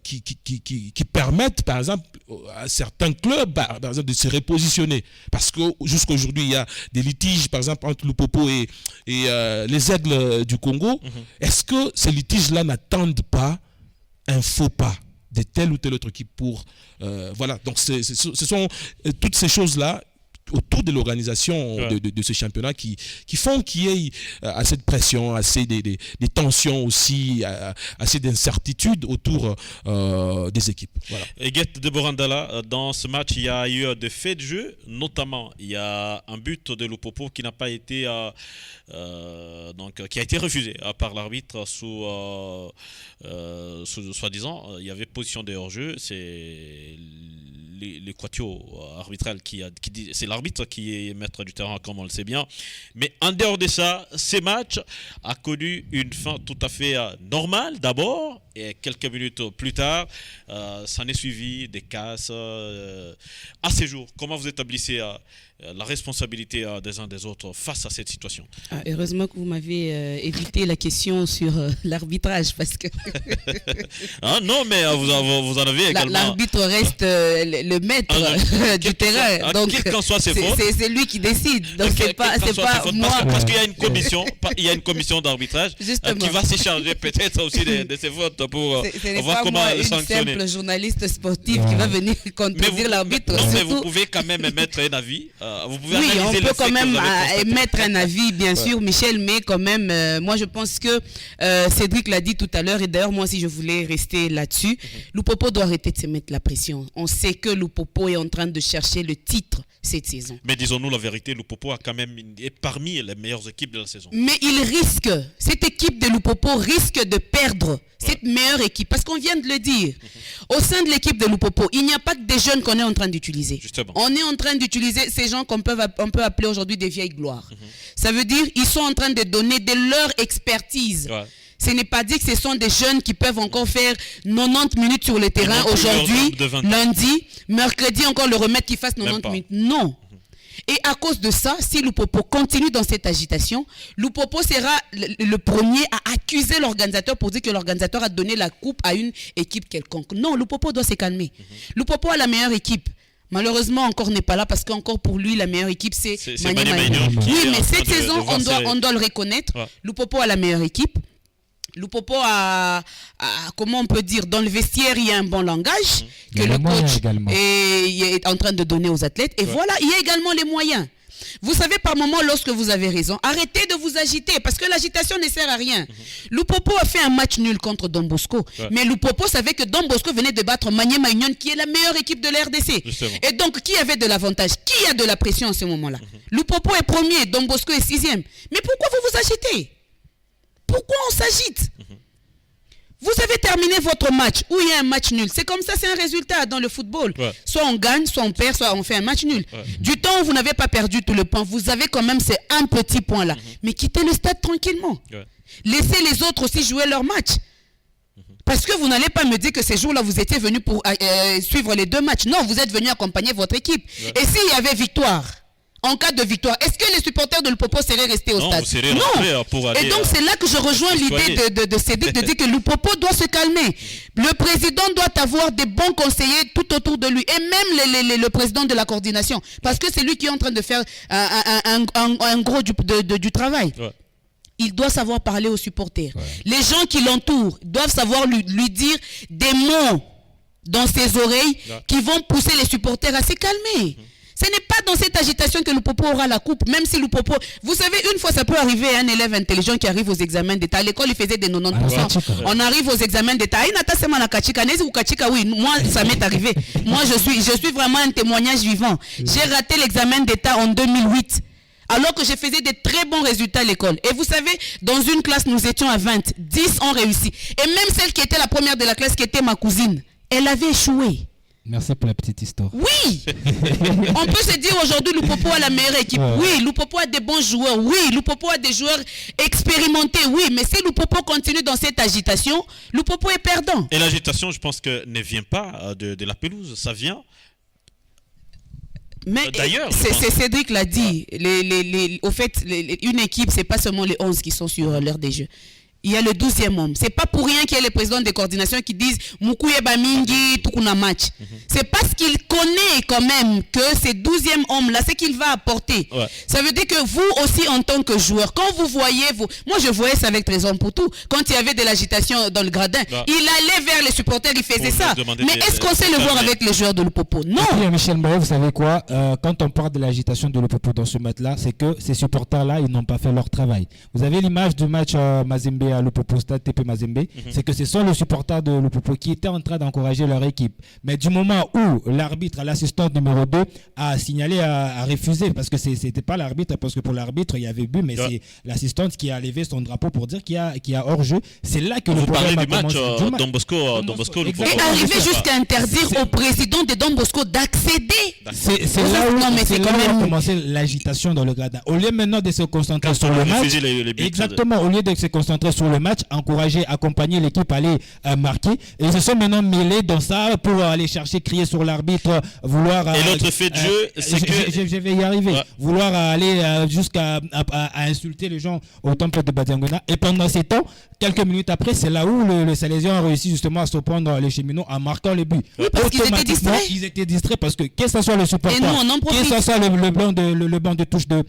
qui permettent, par exemple, à certains clubs, par exemple, de se repositionner? Parce que jusqu'à aujourd'hui, il y a des litiges, par exemple, entre Lupopo et les Aigles du Congo. Est-ce que ces litiges-là n'attendent pas un faux pas de telle ou telle autre équipe pour... voilà, donc ce sont toutes ces choses-là autour de l'organisation de ce championnat qui font qu'il y ait assez de pression, assez des tensions aussi, assez d'incertitudes autour des équipes. Voilà. Eguet de Borandala, dans ce match, il y a eu des faits de jeu, notamment il y a un but de Lupopo qui n'a pas été qui a été refusé par l'arbitre sous soi-disant il y avait position de hors-jeu. C'est l'équatio arbitral qui dit, c'est l'arbitre qui est maître du terrain, comme on le sait bien. Mais en dehors de ça, ces matchs a connu une fin tout à fait normale d'abord, et quelques minutes plus tard, s'en est suivi des casses. À ces jours, comment vous établissez la responsabilité des uns des autres face à cette situation? Heureusement que vous m'avez évité la question sur l'arbitrage, parce que... non, mais vous en avez également... L'arbitre reste le maître du terrain, donc c'est lui qui décide, donc c'est pas moi. Parce qu'il y a une commission, d'arbitrage qui va se charger peut-être aussi de ces fautes pour voir comment sanctionner. Une simple journaliste sportive qui va venir contredire l'arbitre. Non, mais vous pouvez quand même émettre un avis. Vous pouvez oui, on peut quand même émettre un avis, bien sûr, Michel, mais quand même, moi je pense que Cédric l'a dit tout à l'heure, et d'ailleurs moi aussi je voulais rester là-dessus. Lupopo doit arrêter de se mettre la pression. On sait que Lupopo est en train de chercher le titre cette saison. Mais disons-nous la vérité, Lupopo est parmi les meilleures équipes de la saison. Mais cette équipe de Lupopo risque de perdre cette meilleure équipe, parce qu'on vient de le dire. Au sein de l'équipe de Lupopo, il n'y a pas que des jeunes qu'on est en train d'utiliser. Justement. On est en train d'utiliser ces gens qu'on peut appeler aujourd'hui des vieilles gloires. Ça veut dire qu'ils sont en train de donner de leur expertise. Ce n'est pas dit que ce sont des jeunes qui peuvent encore faire 90 minutes sur le terrain aujourd'hui, lundi, mercredi encore le remettre qu'ils fassent 90 minutes. Non. Et à cause de ça, si Lupopo continue dans cette agitation, Lupopo sera le premier à accuser l'organisateur pour dire que l'organisateur a donné la coupe à une équipe quelconque. Non, Lupopo doit se calmer. Lupopo a la meilleure équipe. Malheureusement, encore n'est pas là, parce qu'encore pour lui, la meilleure équipe, c'est Maniema Union. Oui, mais cette saison, on doit le reconnaître. Lupopo a la meilleure équipe. Lupopo comment on peut dire, dans le vestiaire, il y a un bon langage que le coach est en train de donner aux athlètes. Et voilà, il y a également les moyens. Vous savez, par moment, lorsque vous avez raison, arrêtez de vous agiter parce que l'agitation ne sert à rien. Lupopo a fait un match nul contre Don Bosco, mais Lupopo savait que Don Bosco venait de battre Maniema Union, qui est la meilleure équipe de la RDC. Justement. Et donc, qui avait de l'avantage? Qui a de la pression en ce moment-là? Lupopo est premier, Don Bosco est sixième. Mais pourquoi vous vous agitez? Pourquoi on s'agite? Vous avez terminé votre match où il y a un match nul. C'est comme ça, c'est un résultat dans le football. Soit on gagne, soit on perd, soit on fait un match nul. Du temps où vous n'avez pas perdu tout le point, vous avez quand même ces un petit point là. Mais quittez le stade tranquillement. Laissez les autres aussi jouer leur match. Parce que vous n'allez pas me dire que ces jours-là, vous étiez venu pour suivre les 2 matchs. Non, vous êtes venu accompagner votre équipe. Et s'il y avait victoire, en cas de victoire, est-ce que les supporters de Lupopo seraient restés au stade? Non. Pour aller, et donc c'est là que je rejoins l'idée de Cédric de dire que Lupopo doit se calmer. Le président doit avoir des bons conseillers tout autour de lui. Et même le président de la coordination. Parce que c'est lui qui est en train de faire un gros du travail. Il doit savoir parler aux supporters. Les gens qui l'entourent doivent savoir lui dire des mots dans ses oreilles qui vont pousser les supporters à se calmer. Ce n'est pas dans cette agitation que Lupopo aura la coupe, même si Lupopo... Vous savez, une fois, ça peut arriver à un élève intelligent qui arrive aux examens d'État. À l'école, il faisait des 90%. On arrive aux examens d'État. Oui, moi, ça m'est arrivé. Moi, je suis vraiment un témoignage vivant. J'ai raté l'examen d'État en 2008. Alors que je faisais des très bons résultats à l'école. Et vous savez, dans une classe, nous étions à 20. 10 ont réussi. Et même celle qui était la première de la classe, qui était ma cousine, elle avait échoué. Merci pour la petite histoire. Oui. On peut se dire aujourd'hui Lupopo a la meilleure équipe. Oui, Lupopo a des bons joueurs. Oui, Lupopo a des joueurs expérimentés. Oui, mais si Lupopo continue dans cette agitation, Lupopo est perdant. Et l'agitation, je pense que ne vient pas de la pelouse, ça vient. Mais d'ailleurs, Cédric l'a dit. Au fait, une équipe, c'est pas seulement les 11 qui sont sur l'heure des jeux. Il y a le 12e homme. C'est pas pour rien qu'il y a les présidents de coordination qui disent Mukuye Bamingi, Tukuna match. C'est parce qu'il connaît quand même que ces 12e hommes-là, c'est qu'il va apporter. Ça veut dire que vous aussi, en tant que joueur, quand vous voyez, moi je voyais ça avec Trésor Poutou, quand il y avait de l'agitation dans le gradin, il allait vers les supporters, il faisait ça. Mais est-ce qu'on sait le voir avec les joueurs de Lupopo? Non. Et puis, Michel Maé, vous savez quoi, quand on parle de l'agitation de Lupopo dans ce match-là, c'est que ces supporters-là, ils n'ont pas fait leur travail. Vous avez l'image du match Mazembe à Lupopo, Stade TP Mazembe, c'est que ce sont les supporters de Lupopo qui étaient en train d'encourager leur équipe. Mais du moment où l'arbitre, l'assistant numéro 2, a signalé, a refusé, parce que c'était pas l'arbitre, parce que pour l'arbitre, il y avait but, mais c'est l'assistante qui a levé son drapeau pour dire qu'il y a hors-jeu. C'est là que le problème a commencé. Don Bosco, et arriver jusqu'à interdire au président de Don Bosco d'accéder. C'est là où a commencé l'agitation dans le gradin. Au lieu maintenant de se concentrer sur le match, exactement, au lieu de se concentrer sur le match, encourager, accompagner l'équipe à aller marquer, et ils se sont maintenant mêlés dans ça pour aller chercher, crier sur l'arbitre, vouloir... Et l'autre fait de jeu, c'est que... Je vais y arriver. Vouloir aller jusqu'à insulter les gens au temple de Badiangona. Et pendant ces temps, quelques minutes après, c'est là où le Salésien a réussi justement à se prendre les cheminots en marquant le but. Oui, parce qu'ils étaient distraits. Ils étaient distraits parce que, que ce soit le supporter, que ce soit le banc de touche de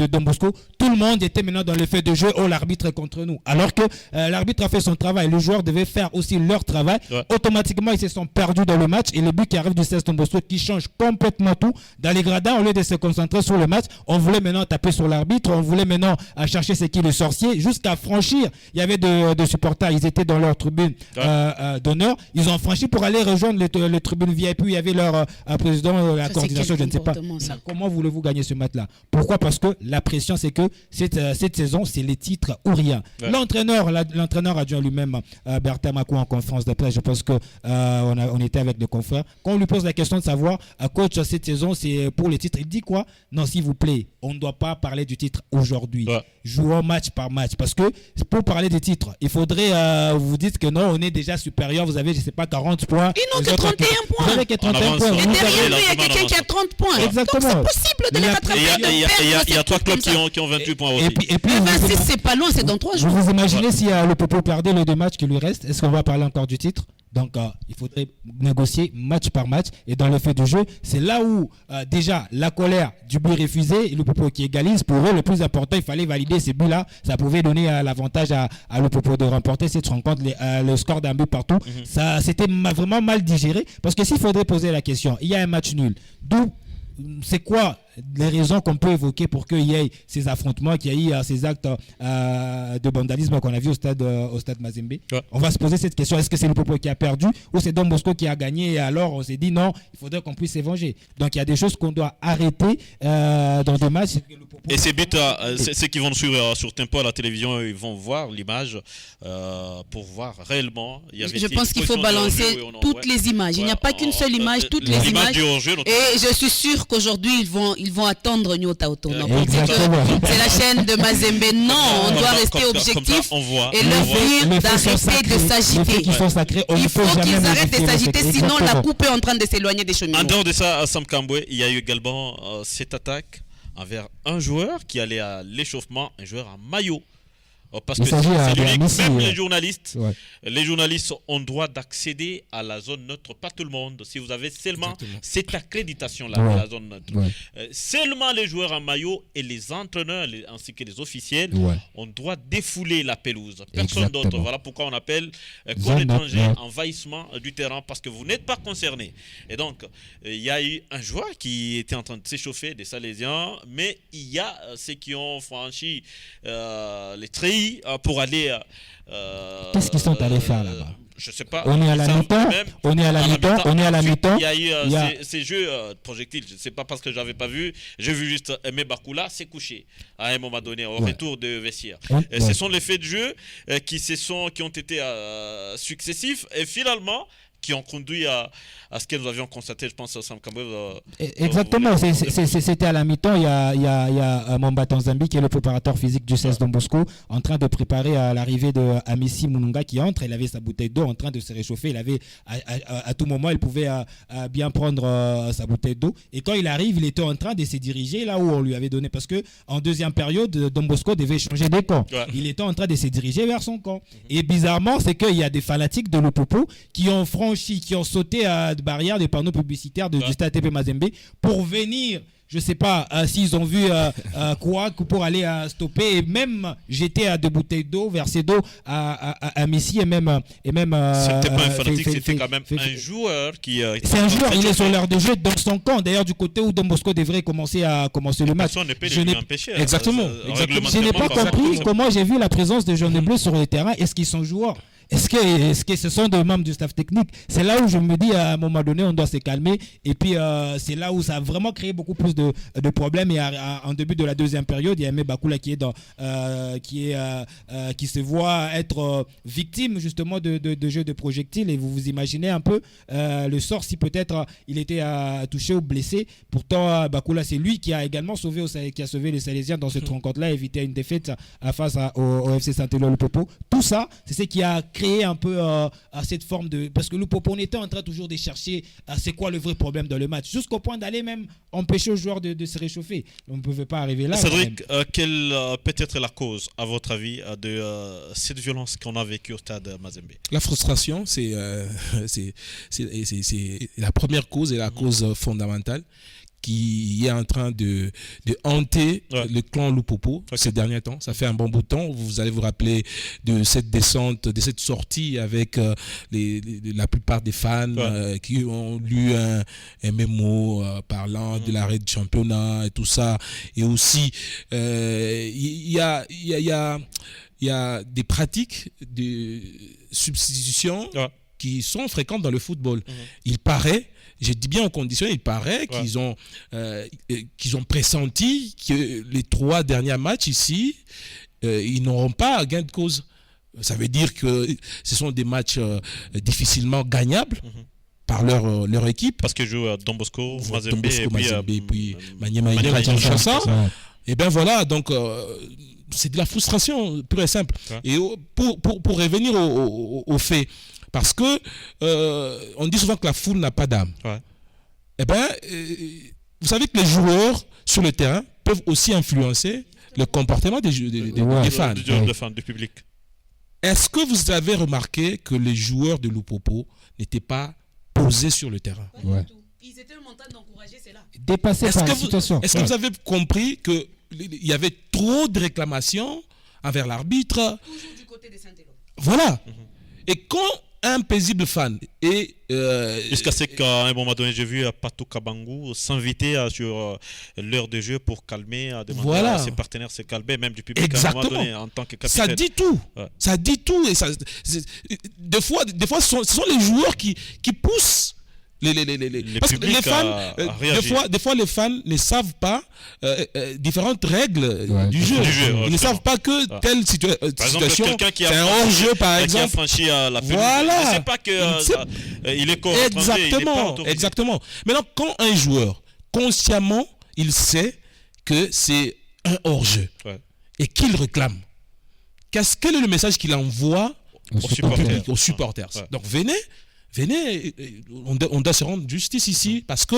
Don Bosco, tout le monde était maintenant dans le fait de jeu. Oh, l'arbitre est contre nous. Alors que l'arbitre a fait son travail. Les joueurs devaient faire aussi leur travail. Automatiquement, ils se sont perdus dans le match. Et le but qui arrive du 16 Don Bosco qui change complètement tout. Dans les gradins, au lieu de se concentrer sur le match, on voulait maintenant taper sur l'arbitre. On voulait maintenant chercher ce qui est le sorcier. Jusqu'à franchir. Il y avait de supporters. Ils étaient dans leur tribune d'honneur. Ils ont franchi pour aller rejoindre les tribunes VIP. Il y avait leur président de la coordination. Je ne sais pas. Comment voulez-vous gagner ce match-là? Pourquoi? Parce que la pression, c'est que cette saison, c'est les titres ou rien. L'entraîneur adjoint lui-même, Bertin Makou, en conférence de presse, je pense que on était avec des confrères. Quand on lui pose la question de savoir, coach, cette saison, c'est pour les titres, il dit quoi? Non, s'il vous plaît, on ne doit pas parler du titre aujourd'hui. Jouons match par match. Parce que pour parler des titres, il faudrait, vous dites que non, on est déjà supérieur, vous avez, je ne sais pas, 40 points. Ils n'ont que 31 points. Vous avez que 31 points. Et derrière lui, il y a quelqu'un qui a 30 points. Exactement. Donc c'est possible de les rattraper. Il y a 3 clubs qui ont 28 points aussi. Et puis, c'est pas loin, c'est dans 3 jours. Vous imaginez si le Popo perdait les 2 matchs qui lui restent, est-ce qu'on va parler encore du titre? Donc, il faudrait négocier match par match. Et dans le fait du jeu, c'est là où, déjà, la colère du but refusé et le Popo qui égalise. Pour eux, le plus important, il fallait valider ces buts-là. Ça pouvait donner l'avantage à le Popo de remporter cette rencontre, le score d'un but partout. Ça, c'était vraiment mal digéré. Parce que s'il faudrait poser la question, il y a un match nul. C'est quoi les raisons qu'on peut évoquer pour qu'il y ait ces affrontements, qu'il y ait ces actes de vandalisme qu'on a vu au stade Mazembe? On va se poser cette question. Est-ce que c'est le Popo qui a perdu ou c'est Don Bosco qui a gagné? Et alors on s'est dit non, il faudrait qu'on puisse s'évenger. Donc il y a des choses qu'on doit arrêter dans des matchs. Et ces buts, ceux qui vont suivre sur Tempo à la télévision, ils vont voir l'image pour voir réellement. Je pense qu'il faut balancer toutes les images. Il n'y a pas qu'une seule image, toutes les images. Et je suis sûr qu'aujourd'hui ils vont attendre Nyota au tournant. C'est la chaîne de Mazembe. Non, on doit rester objectif et leur dire d'arrêter de s'agiter. Il faut qu'ils arrêtent de s'agiter, sinon la coupe est en train de s'éloigner des chemins. En dehors de ça, à Sam Kambwe, il y a eu également cette attaque envers un joueur qui allait à l'échauffement, un joueur en maillot. Parce que c'est l'unique, même les journalistes ont droit d'accéder à la zone neutre, pas tout le monde. Si vous avez seulement cette accréditation-là, de la zone neutre. Seulement les joueurs en maillot et les entraîneurs ainsi que les officiels ont droit de défouler la pelouse. Personne d'autre. Voilà pourquoi on appelle corps étranger envahissement du terrain, parce que vous n'êtes pas concerné. Et donc, il y a eu un joueur qui était en train de s'échauffer, des Salésiens, mais il y a ceux qui ont franchi les treillis pour aller. Qu'est-ce qu'ils sont allés faire là-bas? Je sais pas. On est à la mi-temps. On est à la mi-temps. Il y a eu ces jeux projectiles. Je ne sais pas parce que je n'avais pas vu. J'ai vu juste Aimé Bakula s'est couché à un moment donné au retour de vestiaire. Ce sont les faits de jeu qui ont été successifs et finalement qui ont conduit à ce que nous avions constaté, je pense, au Sam Kambwe. Exactement, c'était à la mi-temps. Il y a Mamba Tanzambi, qui est le préparateur physique du CES Don Bosco, en train de préparer l'arrivée de Amissi Mununga qui entre. Il avait sa bouteille d'eau en train de se réchauffer. Il avait, à tout moment, il pouvait bien prendre sa bouteille d'eau. Et quand il arrive, il était en train de se diriger là où on lui avait donné. Parce qu'en deuxième période, Don Bosco devait changer de camp. Il était en train de se diriger vers son camp. Et bizarrement, c'est qu'il y a des fanatiques de Lupopo qui ont qui ont sauté à de barrières, des panneaux publicitaires du stade TP Mazembe pour venir, je ne sais pas s'ils ont vu quoi, pour aller stopper et même jeter des bouteilles d'eau, verser d'eau à Messi et même c'était pas un fanatique, c'était quand même un joueur qui c'est un joueur, il est sur l'heure de jeu dans son camp, d'ailleurs du côté où Don Bosco devrait commencer le match. Personne ne peut lui empêcher. Exactement. Je n'ai pas compris comment j'ai vu la présence des jeunes bleus sur le terrain. Est-ce qu'ils sont joueurs? Est-ce que ce sont des membres du staff technique? C'est là où je me dis à un moment donné on doit se calmer, et puis c'est là où ça a vraiment créé beaucoup plus de problèmes. Et en début de la deuxième période, il y a Aimé Bakula qui se voit être victime justement de jeux de projectiles, et vous imaginez un peu le sort si peut-être il était touché ou blessé. Pourtant Bakula, c'est lui qui a également sauvé les Salésiens dans cette rencontre-là, évité une défaite face au FC Saint-Éloi Lupopo. Tout ça, c'est ce qui a créé un peu cette forme de... Parce que Lupopo, on était en train toujours de chercher c'est quoi le vrai problème dans le match, jusqu'au point d'aller même empêcher aux joueurs de se réchauffer. On ne pouvait pas arriver là. Cédric, quelle peut être la cause, à votre avis, de cette violence qu'on a vécue au stade Mazembe? La frustration, c'est la première cause et la cause fondamentale qui est en train de hanter le clan Lupopo ces derniers temps. Ça fait un bon bout de temps. Vous allez vous rappeler de cette descente, de cette sortie avec la plupart des fans qui ont lu un mémo parlant de l'arrêt du championnat et tout ça. Et aussi, il y a des pratiques de substitution qui sont fréquentes dans le football. Il paraît, je dis bien en condition, il paraît qu'ils ont pressenti que les 3 derniers matchs ici, ils n'auront pas gain de cause. Ça veut dire que ce sont des matchs difficilement gagnables par leur équipe. Parce que jouent Don Bosco, Mazembe et puis Maniema Kinshasa. Et bien voilà, donc c'est de la frustration pure et simple. Et pour revenir aux faits, parce que on dit souvent que la foule n'a pas d'âme. Eh bien, vous savez que les joueurs sur le terrain peuvent aussi influencer le comportement des fans. Du public. est-ce que vous avez remarqué que les joueurs de Lupopo n'étaient pas posés sur le terrain? Ouais. Ils étaient en train d'encourager cela. Dépassé par la situation. Est-ce que vous avez compris qu'il y avait trop de réclamations envers l'arbitre? Toujours du côté de Saint-Élo. Voilà. Et quand un paisible fan est... Jusqu'à ce qu'à un moment donné, j'ai vu Patou Kabangou s'inviter sur l'heure de jeu pour calmer, demander à ses partenaires de se calmer, même du public. Exactement. À un moment donné, en tant que capitaine. Ça dit tout. Ouais. Ça dit tout. Et des fois ce sont les joueurs qui poussent parce que les fans, des fois les fans ne savent pas différentes règles du jeu. Ils ne savent pas que telle situation, c'est un hors-jeu par exemple. Qui a franchi la pelouse, voilà. Il ne sait pas qu'il est contre. Exactement. Maintenant, quand un joueur, consciemment, il sait que c'est un hors-jeu et qu'il réclame, quel est le message qu'il envoie aux supporters? Donc venez, on doit se rendre justice ici parce que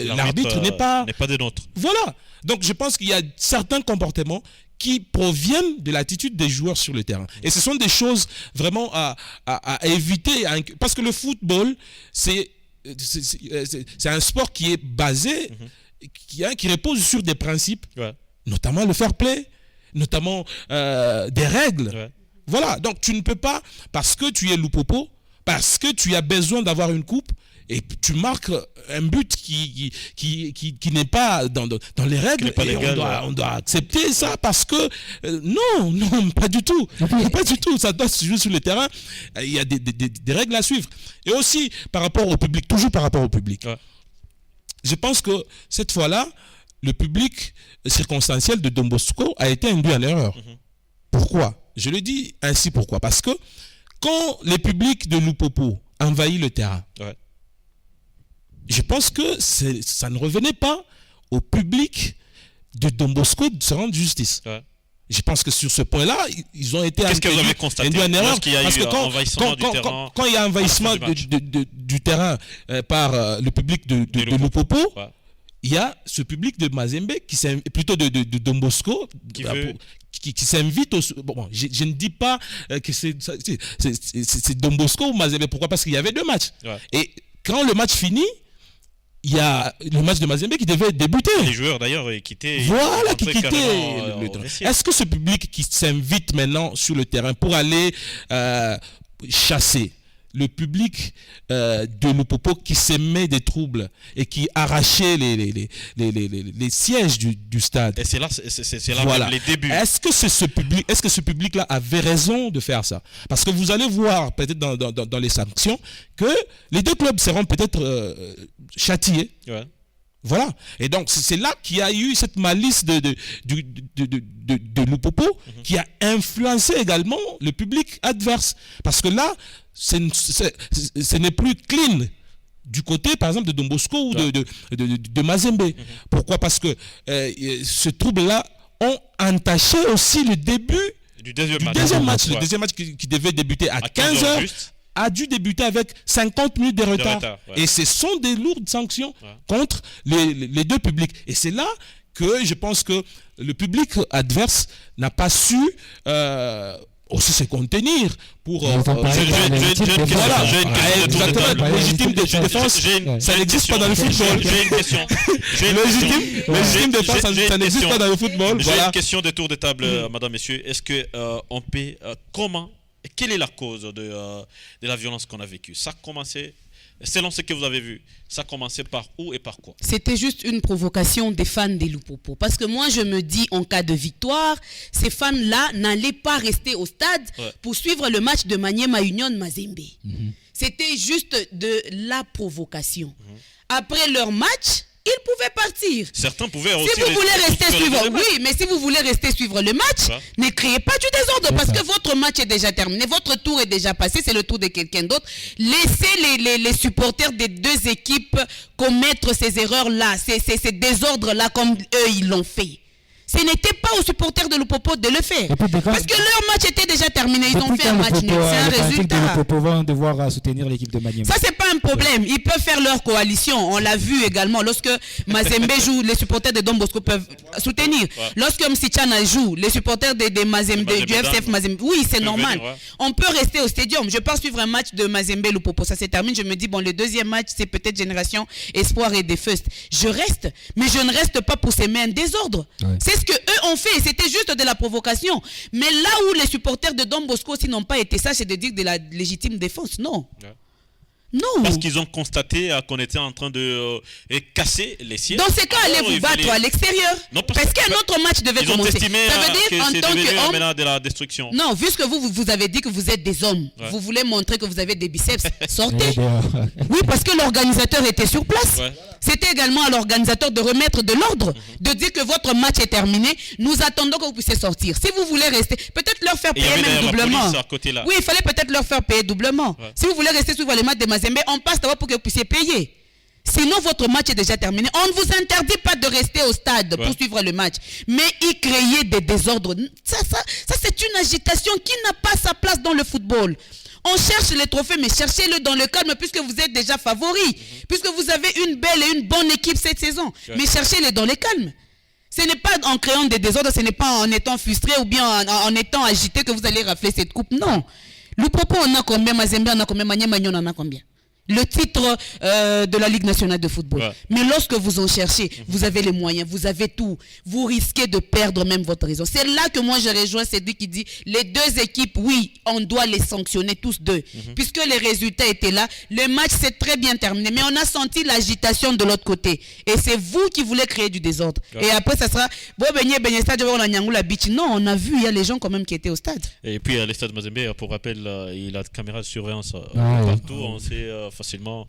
l'arbitre n'est pas des nôtres. Voilà. Donc je pense qu'il y a certains comportements qui proviennent de l'attitude des joueurs sur le terrain. Et ce sont des choses vraiment à éviter. Parce que le football, c'est un sport qui est basé, qui repose sur des principes, notamment le fair play, notamment des règles. Voilà. Donc tu ne peux pas, parce que tu es Lupopo, parce que tu as besoin d'avoir une coupe et tu marques un but qui n'est pas dans les règles, et on doit accepter ça parce que non, pas du tout. Pas du tout. Ça doit se jouer sur le terrain. Il y a des règles à suivre. Et aussi par rapport au public, toujours par rapport au public. Je pense que cette fois-là, le public circonstanciel de Don Bosco a été induit en erreur. Pourquoi? Je le dis ainsi, pourquoi? Parce que quand le public de Lupopo envahit le terrain, je pense que ça ne revenait pas au public de Don Bosco de se rendre justice. Je pense que sur ce point-là, ils ont été Qu'est-ce que vous avez constaté en erreur. Lorsqu'il y a eu envahissement du terrain, quand il y a envahissement du terrain par le public de Lupopo, il y a ce public de Mazembe, plutôt de Don Bosco, qui s'invite je ne dis pas que c'est Don Bosco ou Mazembe. Pourquoi? Parce qu'il y avait deux matchs. Et quand le match finit, il y a le match de Mazembe qui devait débuter. Les joueurs d'ailleurs quittaient. Voilà, qui quittaient le terrain. Est-ce que ce public qui s'invite maintenant sur le terrain pour aller chasser le public de Lupopo qui s'aimait des troubles et qui arrachait les sièges du stade? Et c'est là voilà. Les débuts. Est-ce que ce public-là avait raison de faire ça? Parce que vous allez voir peut-être dans les sanctions que les deux clubs seront peut-être châtiés. Voilà. Et donc, c'est là qu'il y a eu cette malice de Lupopo qui a influencé également le public adverse. Parce que là, ce n'est plus clean du côté, par exemple, de Don Bosco ou de Mazembe. Pourquoi? Parce que ce trouble-là ont entaché aussi le début du deuxième match. Le deuxième match qui devait débuter à 15h. A dû débuter avec 50 minutes de retard. Et ce sont des lourdes sanctions contre les deux publics. Et c'est là que je pense que le public adverse n'a pas su aussi se contenir pour... Légitime défense, ça n'existe pas dans le football. J'ai une question. Légitime défense, ça n'existe pas dans le football. J'ai une question de tour de table, madame, messieurs. Est-ce qu'on peut... Comment... Quelle est la cause de la violence qu'on a vécue? Ça a commencé, selon ce que vous avez vu, ça a commencé par où et par quoi? C'était juste une provocation des fans des Lupopo. Parce que moi, je me dis, en cas de victoire, ces fans-là n'allaient pas rester au stade pour suivre le match de Maniema Union Mazembe. C'était juste de la provocation. Après leur match, ils pouvaient partir. Certains pouvaient aussi. Si vous voulez rester suivre, mais si vous voulez rester suivre le match, ne créez pas du désordre parce que votre match est déjà terminé, votre tour est déjà passé, c'est le tour de quelqu'un d'autre. Laissez les supporters des deux équipes commettre ces erreurs-là, ces désordres-là comme eux ils l'ont fait. Ce n'était pas aux supporters de Lupopo de le faire. Parce que leur match était déjà terminé. Ils ont fait un match nul. C'est un résultat. Lupopo vont devoir soutenir l'équipe de Maniema. Ça, c'est pas un problème. Ils peuvent faire leur coalition. On l'a vu également. Lorsque Mazembe joue, les supporters de Don Bosco peuvent soutenir. Lorsque Msichana joue, les supporters de Mazembe, du FCF Mazembe, oui, c'est normal. On peut rester au stadium. Je pars suivre un match de Mazembe Lupopo. Ça se termine. Je me dis, bon, le deuxième match, c'est peut-être Génération Espoir et des First. Je reste, mais je ne reste pas pour s'aimer un désordre. C'est ce que eux ont fait. C'était juste de la provocation. Mais là où les supporters de Don Bosco aussi n'ont pas été ça, c'est de dire de la légitime défense. Non. Non. Parce qu'ils ont constaté qu'on était en train de casser les sièges. Dans ces cas, allez vous battre à l'extérieur. Parce qu'un autre match devait commencer. Ça veut dire que c'est devenu maintenant de la destruction. Non, vu que vous avez dit que vous êtes des hommes, vous voulez montrer que vous avez des biceps, sortez. Oui, parce que l'organisateur était sur place. C'était également à l'organisateur de remettre de l'ordre, de dire que votre match est terminé. Nous attendons que vous puissiez sortir. Si vous voulez rester, peut-être leur faire payer même doublement. Oui, il fallait peut-être leur faire payer doublement. Si vous voulez rester suivre les matchs de Mazembe, on passe d'abord pour que vous puissiez payer. Sinon, votre match est déjà terminé. On ne vous interdit pas de rester au stade pour suivre le match. Mais y créer des désordres, ça c'est une agitation qui n'a pas sa place dans le football. On cherche les trophées, mais cherchez-le dans le calme puisque vous êtes déjà favoris, puisque vous avez une belle et une bonne équipe cette saison. Mais cherchez-les dans le calme. Ce n'est pas en créant des désordres, ce n'est pas en étant frustré ou bien en étant agité que vous allez rafler cette coupe. Non. Lupopo, on a combien? Mazembe, on a combien? Maniema, on en a combien? Le titre de la Ligue nationale de football. Mais lorsque vous en cherchez, vous avez les moyens, vous avez tout. Vous risquez de perdre même votre raison. C'est là que moi je rejoins celui qui dit les deux équipes, oui, on doit les sanctionner tous deux. Puisque les résultats étaient là, le match s'est très bien terminé. Mais on a senti l'agitation de l'autre côté. Et c'est vous qui voulez créer du désordre. Et après, ça sera non, on a vu, il y a les gens quand même qui étaient au stade. Et puis le stade Mazembe, pour rappel, il a de caméras de surveillance partout. On sait facilement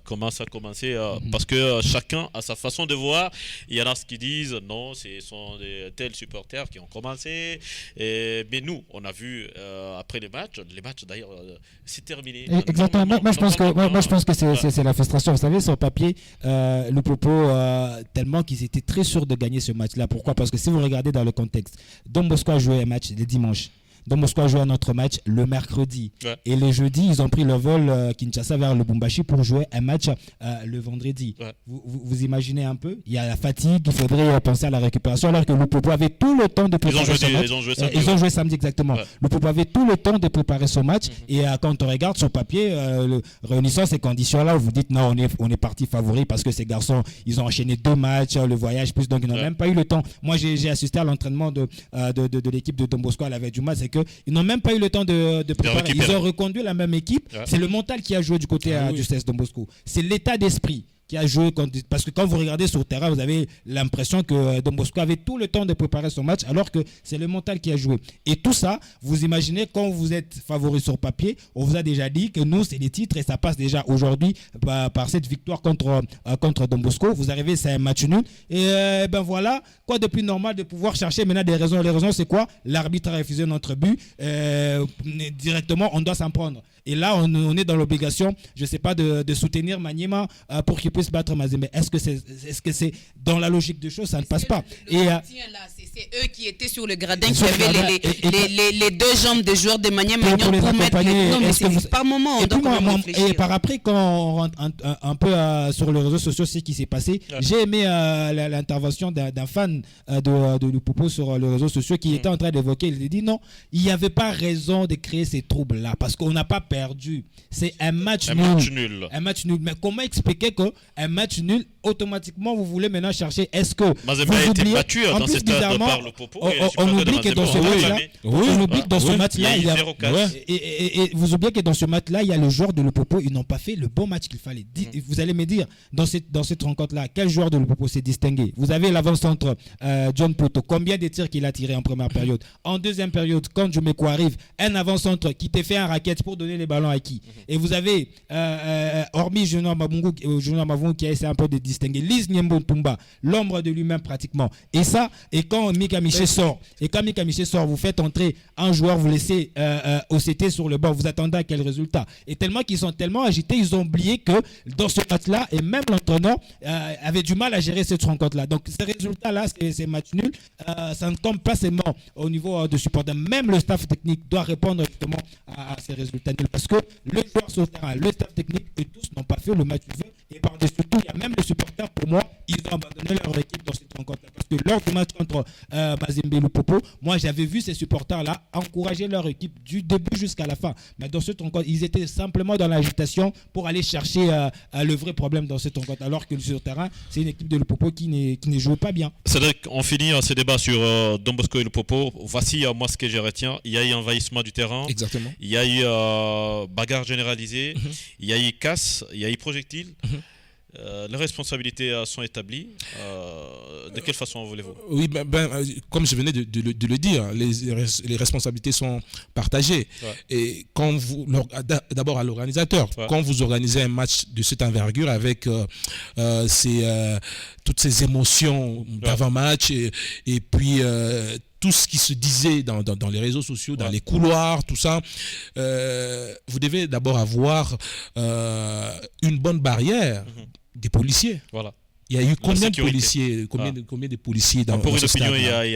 comment ça a commencé parce que chacun a sa façon de voir. Il y en a qui disent non, ce sont des tels supporters qui ont commencé, mais nous on a vu après les matchs d'ailleurs c'est terminé. Exactement. Moi je pense que c'est la frustration. Vous savez, sur papier, Lupopo tellement qu'ils étaient très sûrs de gagner ce match là. Pourquoi? Parce que si vous regardez dans le contexte, Don Bosco a joué un match le dimanche. Don Bosco a joué un autre match le mercredi. Et le jeudi, ils ont pris le vol Kinshasa vers Lubumbashi pour jouer un match le vendredi. Vous imaginez un peu? Il y a la fatigue, il faudrait penser à la récupération, alors que Lupopo avait tout le temps de préparer son match. Ils ont joué samedi, exactement. Lupopo avait tout le temps de préparer son match. Et quand on regarde sur papier, réunissant ces conditions-là, vous dites non, on est parti favori parce que ces garçons, ils ont enchaîné 2 matchs, le voyage plus, donc ils n'ont même pas eu le temps. Moi, j'ai assisté à l'entraînement de l'équipe de Don Bosco à la veille du match. Ils n'ont même pas eu le temps de préparer. Ils ont reconduit la même équipe. C'est le mental qui a joué du côté du CS Don Bosco. C'est l'état d'esprit qui a joué. Parce que quand vous regardez sur le terrain, vous avez l'impression que Don Bosco avait tout le temps de préparer son match, alors que c'est le mental qui a joué. Et tout ça, vous imaginez, quand vous êtes favori sur papier, on vous a déjà dit que nous, c'est les titres et ça passe déjà aujourd'hui par cette victoire contre Don Bosco. Vous arrivez, c'est un match nul. Et ben voilà, quoi de plus normal de pouvoir chercher maintenant des raisons. Les raisons, c'est quoi? L'arbitre a refusé notre but. Directement, on doit s'en prendre. Et là, on est dans l'obligation, je ne sais pas, de soutenir Maniema pour qu'il puisse battre Mazembe. Est-ce que c'est dans la logique des choses? Ça ne passe pas. C'est eux qui étaient sur le gradin, qui avaient les deux jambes des joueurs de Maniema pour mettre les... Non, mais c'est par moment, on doit quand même réfléchir. Et par après, quand on rentre un peu sur les réseaux sociaux, ce qui s'est passé, j'ai aimé l'intervention d'un fan de Lupopo sur les réseaux sociaux qui était en train d'évoquer, il a dit non, il n'y avait pas raison de créer ces troubles-là, parce qu'on n'a pas perdu. C'est un match nul. Un match nul. Mais comment expliquer qu'un match nul, automatiquement, vous voulez maintenant chercher, est-ce que Mazembe a été battu dans ce stade par Lupopo? On oublie que dans ce match-là, et vous oubliez que dans ce match-là, il y a le joueur de Lupopo, ils n'ont pas fait le bon match qu'il fallait. Vous allez me dire, dans cette rencontre-là, quel joueur de Lupopo s'est distingué? Vous avez l'avant-centre John Poto, combien de tirs qu'il a tiré en première période? En deuxième période, quand Jumeko arrive, un avant-centre qui t'a fait un raquette pour donner les ballons à qui? Et vous avez, hormis Junior Mavungu qui a essayé un peu de distinguer, Lise Nyembo Tumba, l'ombre de lui-même pratiquement. Et quand Mika Miché sort, et quand Mika Miché sort, vous faites entrer un joueur, vous laissez OCT sur le banc, vous attendez à quel résultat? Et tellement qu'ils sont tellement agités, ils ont oublié que dans ce match-là, et même l'entraîneur avait du mal à gérer cette rencontre-là. Donc ces résultats-là, ces matchs nuls, ça ne tombe pas seulement au niveau de supporters. Même le staff technique doit répondre justement à ces résultats nuls. Parce que le joueur sur le terrain, le staff technique, eux tous n'ont pas fait le match du jeu. Et par-dessus tout, il y a même les supporters, pour moi, ils ont abandonné leur équipe dans cette rencontre-là. Parce que lors du match contre Mazembe Lupopo, moi j'avais vu ces supporters-là encourager leur équipe du début jusqu'à la fin. Mais dans cette rencontre, ils étaient simplement dans l'agitation pour aller chercher le vrai problème dans cette rencontre. Alors que sur le terrain, c'est une équipe de Lupopo qui ne joue pas bien. C'est-à-dire qu'on finit ce débat sur Don Bosco et Lupopo. Voici moi ce que je retiens. Il y a eu envahissement du terrain. Exactement. Il y a eu bagarre généralisée. Il y a eu casse. Il y a eu projectile. Les responsabilités sont établies. De quelle façon voulez-vous? Oui, comme je venais de le dire, les responsabilités sont partagées. Ouais. Et quand vous, d'abord à l'organisateur, quand vous organisez un match de cette envergure avec toutes ces émotions d'avant-match et puis tout ce qui se disait dans les réseaux sociaux, dans les couloirs, tout ça, vous devez d'abord avoir une bonne barrière des policiers. Voilà. Il y a eu combien de policiers, combien de policiers dans pour ce stade? Pour une opinion, il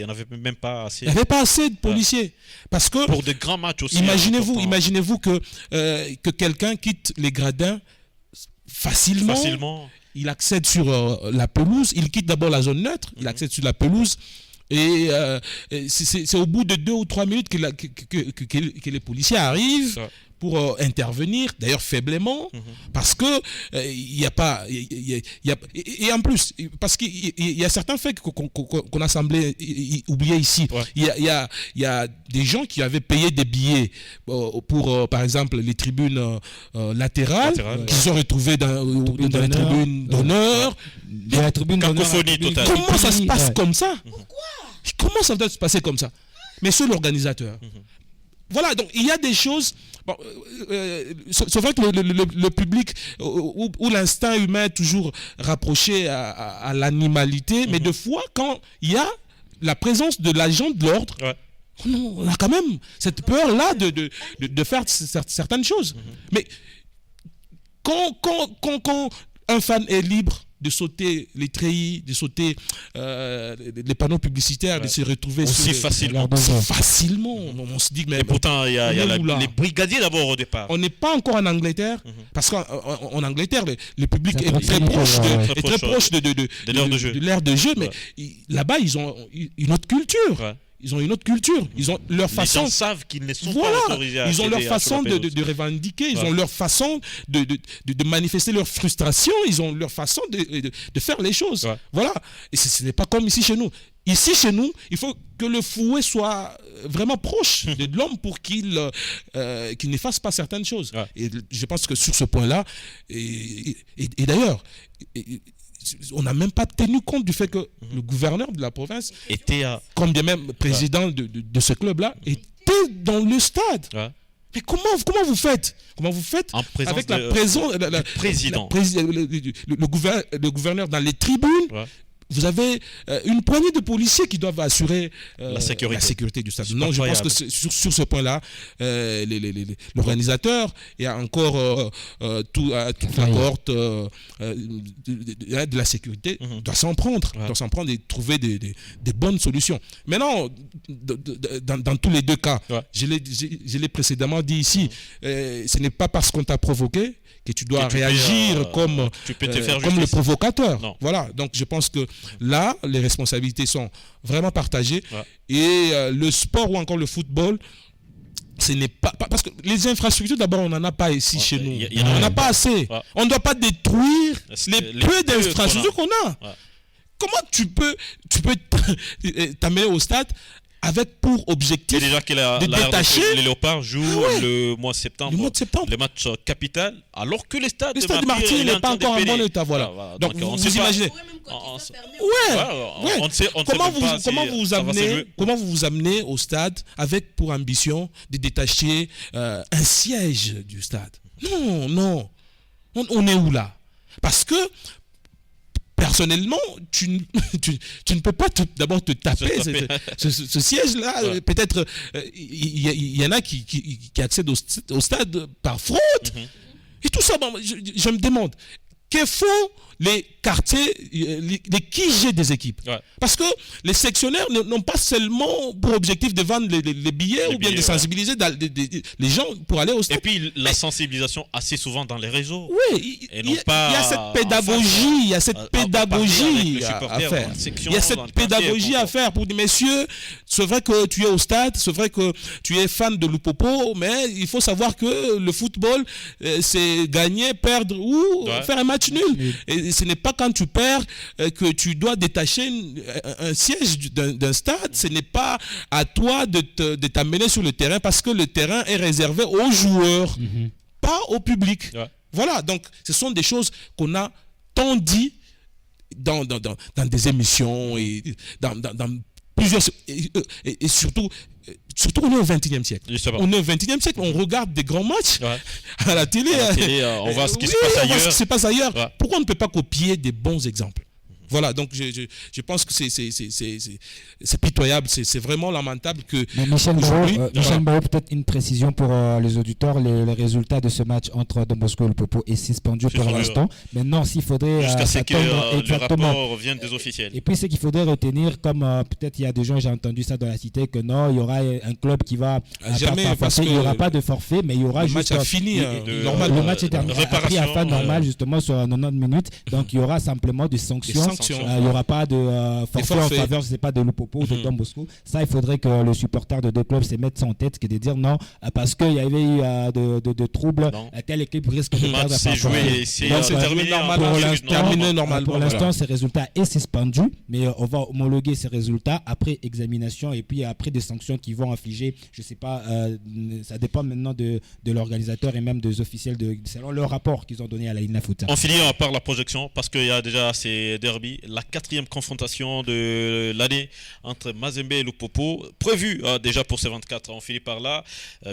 y en avait même pas assez. Il n'y avait pas assez de policiers. Parce que pour de grands matchs aussi. Imaginez-vous que quelqu'un quitte les gradins facilement. Il accède sur la pelouse. Il quitte d'abord la zone neutre. Il accède sur la pelouse. Et c'est au bout de 2 ou 3 minutes que les policiers arrivent pour intervenir, d'ailleurs faiblement, parce que il n'y a pas... Et en plus, parce qu'il y a certains faits qu'on a semblé oublier ici. Il y a des gens qui avaient payé des billets pour, par exemple, les tribunes latérales, qui se sont retrouvés dans les tribunes d'honneur. La tribune cacophonie totale. Comment ça se passe comme ça? Comment ça doit se passer comme ça? Monsieur l'organisateur. Voilà, donc il y a des choses... Bon, c'est vrai que le public ou l'instinct humain est toujours rapproché à l'animalité, mais de fois, quand il y a la présence de l'agent de l'ordre, on a quand même cette peur-là de faire certaines choses. Mais quand un fan est libre de sauter les treillis, de sauter les panneaux publicitaires, de se retrouver aussi facilement. On se dit, mais et pourtant, il y a les brigadiers d'abord au départ. On n'est pas encore en Angleterre, parce qu'en Angleterre, le public est très proche de l'ère de jeu, mais là-bas, ils ont une autre culture. Ils ont une autre culture. Ils ont leur façon. Les gens savent qu'ils ne sont pas autorisés à ils ont leur façon de revendiquer. Ils ont leur façon de manifester leur frustration. Ils ont leur façon de faire les choses. Voilà. Et ce n'est pas comme ici chez nous. Ici chez nous, il faut que le fouet soit vraiment proche de l'homme pour qu'il ne fasse pas certaines choses. Et je pense que sur ce point-là, et d'ailleurs, on n'a même pas tenu compte du fait que le gouverneur de la province était, comme bien même président de ce club-là, était dans le stade. Mais comment vous faites avec la présence du président, le gouverneur dans les tribunes? Vous avez une poignée de policiers qui doivent assurer la sécurité du stade. Non, je pense que sur ce point-là, l'organisateur et encore toute la cohorte de la sécurité doit s'en prendre, et trouver des bonnes solutions. Maintenant, dans tous les deux cas, je l'ai précédemment dit ici, ce n'est pas parce qu'on t'a provoqué que tu dois réagir comme le provocateur. Non. Voilà, donc je pense que là, les responsabilités sont vraiment partagées. Et le sport ou encore le football, ce n'est pas... Parce que les infrastructures, d'abord, on n'en a pas ici chez nous. On n'en a pas assez. On ne doit pas détruire les peu d'infrastructures qu'on a. Comment tu peux t'amener au stade avec pour objectif de détacher... Les Léopards jouent le mois de septembre. Le match capital, alors que le stade de Martyrs n'est pas encore en bon état. Voilà. Donc vous imaginez. Comment vous vous amenez au stade avec pour ambition de détacher un siège du stade? Non. On est où là? Parce que personnellement, tu ne peux pas d'abord te taper ce siège-là. Ouais. Peut-être il y en a qui accèdent au stade par fraude. Et tout ça, bon, je me demande, que font les quartiers, les QG des équipes? Ouais. Parce que les sectionnaires n'ont pas seulement pour objectif de vendre les billets ou bien de sensibiliser les gens pour aller au stade. Et puis la sensibilisation assez souvent dans les réseaux. Oui, il y a cette pédagogie, à faire. Il y a cette pédagogie à faire pour dire, messieurs, c'est vrai que tu es au stade, c'est vrai que tu es fan de Lupopo, mais il faut savoir que le football, c'est gagner, perdre ou faire un match nul. Et ce n'est pas quand tu perds que tu dois détacher un siège d'un stade. Ce n'est pas à toi de t'amener sur le terrain parce que le terrain est réservé aux joueurs, pas au public. Ouais. Voilà, donc ce sont des choses qu'on a tant dit dans des émissions et dans plusieurs... Et surtout, on est au XXIe siècle. Justement. On est au XXIe siècle, on regarde des grands matchs à la télé. On voit ce qui se passe ailleurs. Ouais. Pourquoi on ne peut pas copier des bons exemples? Voilà, donc je pense que c'est pitoyable, c'est vraiment lamentable que... Mais Michel Barreau, peut-être une précision pour les auditeurs, le résultat de ce match entre Don Bosco et Lupopo est suspendu pour l'instant. Maintenant, s'il faudrait... Jusqu'à ce que le rapport vienne des officiels. Et puis, ce qu'il faudrait retenir, comme peut-être il y a des gens, j'ai entendu ça dans la cité, que non, il y aura un club qui va... Jamais, parce qu'il n'y aura pas de forfait, mais il y aura juste... Le match a fini, normal. Le match est appris à fin normal, justement, sur 90 minutes. Donc, il y aura simplement des sanctions. Il n'y aura pas de forfait en faveur, je ne sais pas, de Lupopo ou de Don Bosco. Ça, il faudrait que le supporter de deux clubs se mette ça en tête, que de dire non, parce qu'il y avait eu de troubles, telle équipe risque de perdre. C'est joué, c'est terminé normalement. Pour l'instant, ces résultats est suspendu, mais on va homologuer ces résultats après examination et puis après des sanctions qui vont infliger, je ne sais pas, ça dépend maintenant de l'organisateur et même des officiels selon leur rapport qu'ils ont donné à la INAFOOT. On finit par la projection parce qu'il y a déjà ces derbies. La 4e confrontation de l'année entre Mazembe et Lupopo, prévue déjà pour ces 24. On finit par là,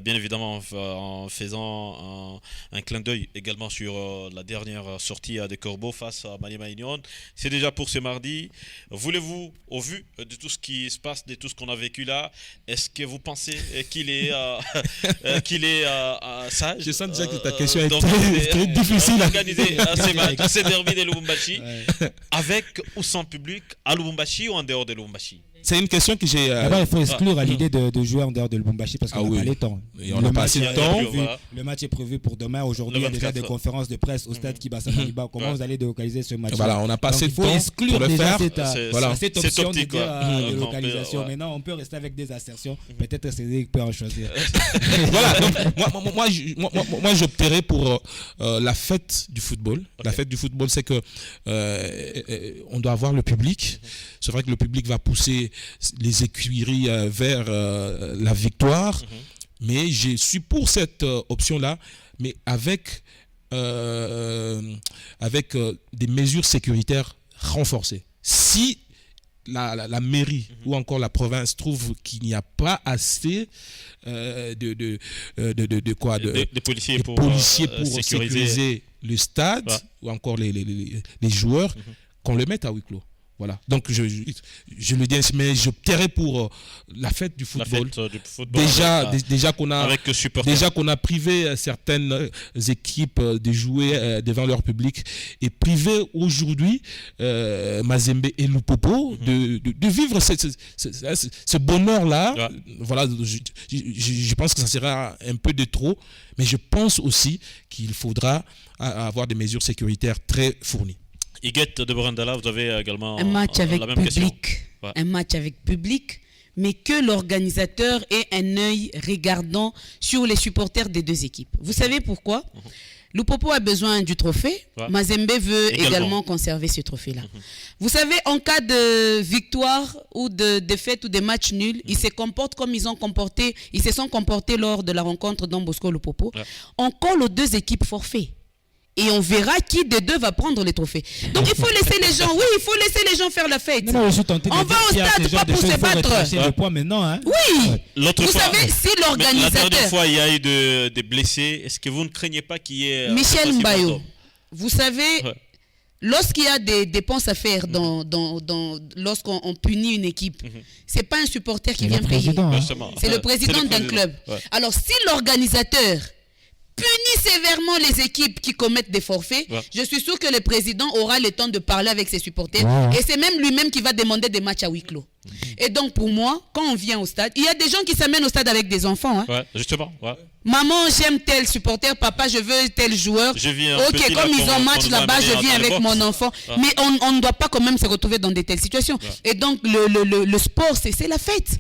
bien évidemment en faisant un clin d'œil également sur la dernière sortie des Corbeaux face à Maniema Union. C'est déjà pour ce mardi. Voulez-vous, au vu de tout ce qui se passe, de tout ce qu'on a vécu là, est-ce que vous pensez qu'il est sage? Je sens déjà que ta question est très difficile d'organiser ces matchs, ces derbies de Lubumbashi, avec ou sans public, à Lubumbashi ou en dehors de Lubumbashi? C'est une question que j'ai... D'abord, il faut exclure à l'idée de jouer en dehors de Lubumbashi parce qu'on n'a pas le temps. Et on n'a pas assez de temps. Le match est prévu pour demain. Aujourd'hui, il y a déjà des conférences de presse au stade Kibasa Maliba. Comment vous allez délocaliser ce match? Voilà, on n'a pas assez de temps pour le faire. Cette option de localisation. Maintenant, on peut rester avec des assertions. Peut-être Cédric peut en choisir. Voilà, donc, moi j'opterais pour la fête du football. La fête du football, c'est que on doit avoir le public. C'est vrai que le public va pousser les écuries vers la victoire, mais je suis pour cette option-là, mais avec des mesures sécuritaires renforcées. Si la mairie ou encore la province trouve qu'il n'y a pas assez de policiers pour sécuriser le stade ou encore les joueurs, qu'on le mette à huis clos. Voilà. Donc je le dis ainsi, mais j'opterais pour la fête du football. Déjà qu'on a privé certaines équipes de jouer devant leur public et privé aujourd'hui Mazembe et Lupopo de vivre ce bonheur-là. Voilà, je pense que ça sera un peu de trop, mais je pense aussi qu'il faudra avoir des mesures sécuritaires très fournies. Iguette de Brandala, vous avez également un match avec la même question. Un match avec public, mais que l'organisateur ait un œil regardant sur les supporters des deux équipes. Vous savez pourquoi? Lupopo a besoin du trophée. Mazembe veut également conserver ce trophée-là. Vous savez, en cas de victoire ou de défaite ou de match nul, ils se comportent comme ils se sont comportés lors de la rencontre Don Bosco-Lupopo. On colle aux deux équipes forfait. Et on verra qui des deux va prendre les trophées. Donc il faut laisser les gens, faire la fête. On va au stade pas pour se battre. Le poids maintenant, hein. Oui. Vous savez, si l'organisateur... La dernière fois, il y a eu des blessés. Est-ce que vous ne craignez pas qu'il y ait... Michel Mbayo, vous savez, lorsqu'il y a des dépenses à faire lorsqu'on punit une équipe, c'est pas un supporter qui vient payer. C'est le président d'un club. Ouais. Alors, si l'organisateur punit sévèrement les équipes qui commettent des forfaits, je suis sûr que le président aura le temps de parler avec ses supporters et c'est même lui-même qui va demander des matchs à huis clos. Et donc pour moi, quand on vient au stade, il y a des gens qui s'amènent au stade avec des enfants. Hein. Ouais, justement. Ouais. Maman, j'aime tel supporter, papa, je veux tel joueur. Ok, comme ils ont match là-bas, je viens avec mon enfant. Mais on ne doit pas quand même se retrouver dans de telles situations. Et donc le sport, c'est la fête.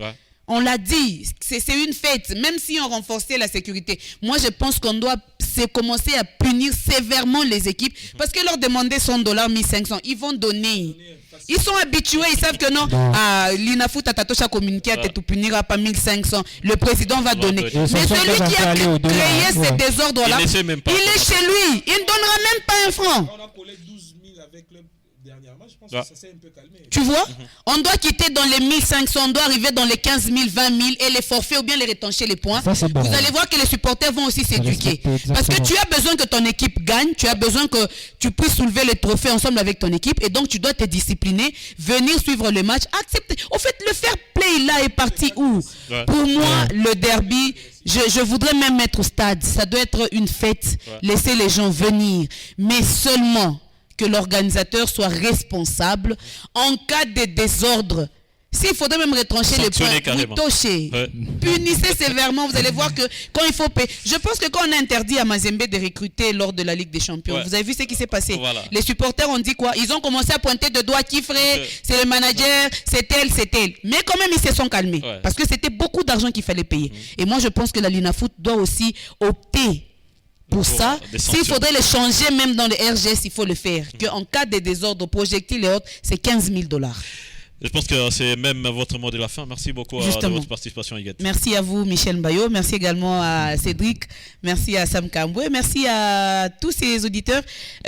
On l'a dit, c'est une fête, même si on renforçait la sécurité. Moi, je pense qu'on doit commencer à punir sévèrement les équipes parce que leur demander $100, 1500, ils vont donner. Ils sont habitués, ils savent que non. L'INAFOOT a tatouché à communiquer, tu puniras pas 1500. Le président va donner. Mais celui qui a créé ces désordres-là, il est chez lui. Il ne donnera même pas un franc. On a collé 12 000 avec le dernièrement, je pense que ça s'est un peu calmé. Tu vois, on doit quitter dans les 1500, on doit arriver dans les 15 000, 20 000 et les forfaits ou bien les rétancher les points. Ça, bon. Vous allez voir que les supporters vont aussi s'éduquer. Parce que tu as besoin que ton équipe gagne, tu as besoin que tu puisses soulever les trophées ensemble avec ton équipe et donc tu dois te discipliner, venir suivre le match, accepter. Au fait, le fair play là est parti où? Pour moi, le derby, je voudrais même mettre au stade. Ça doit être une fête, laisser les gens venir, mais seulement que l'organisateur soit responsable en cas de désordre. S'il faudrait même retrancher les points, vous touchez. Punissez sévèrement, vous allez voir que quand il faut payer. Je pense que quand on a interdit à Mazembe de recruter lors de la Ligue des Champions, vous avez vu ce qui s'est passé. Les supporters ont dit quoi? Ils ont commencé à pointer de doigts qui ferait, c'est le manager, c'est tel. Mais quand même, ils se sont calmés. Parce que c'était beaucoup d'argent qu'il fallait payer. Et moi, je pense que la Linafoot doit aussi opter pour ça. S'il faudrait le changer même dans le RGS, il faut le faire. Qu'en cas de désordre, projectiles et autres, c'est $15 000. Je pense que c'est même votre mot de la fin. Merci beaucoup de votre participation, Iguette. Merci à vous, Michel Mbayo. Merci également à Cédric. Merci à Sam Kamboué. Merci à tous ces auditeurs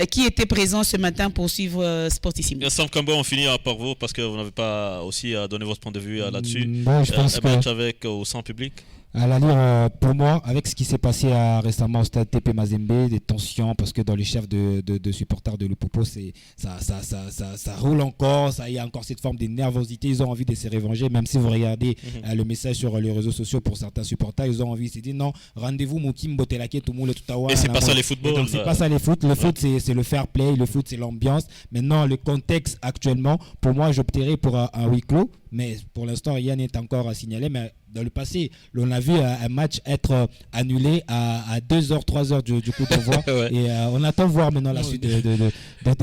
qui étaient présents ce matin pour suivre Sportissimo. Sam Kamboué, on finit par vous parce que vous n'avez pas aussi donné votre point de vue là-dessus. Bon, je pense que... match avec ou sans public. À la lire, pour moi, avec ce qui s'est passé récemment au stade TP Mazembe, des tensions, parce que dans les chefs de supporters de Lupopo, ça roule encore, il y a encore cette forme de nervosité, ils ont envie de se revenger, même si vous regardez le message sur les réseaux sociaux pour certains supporters, ils ont envie de se dire non, rendez-vous Moukim Botelake, tout le monde, tout à l'heure. Et c'est pas ça les footballs. Donc c'est pas ça les foot, le foot c'est le fair play, le foot c'est l'ambiance. Maintenant, le contexte actuellement, pour moi, j'opterais pour un huis clos, mais pour l'instant, rien n'est encore à signaler, mais dans le passé, on a vu un match être annulé à 2h, 3h du coup d'envoi. Et on attend voir maintenant la suite de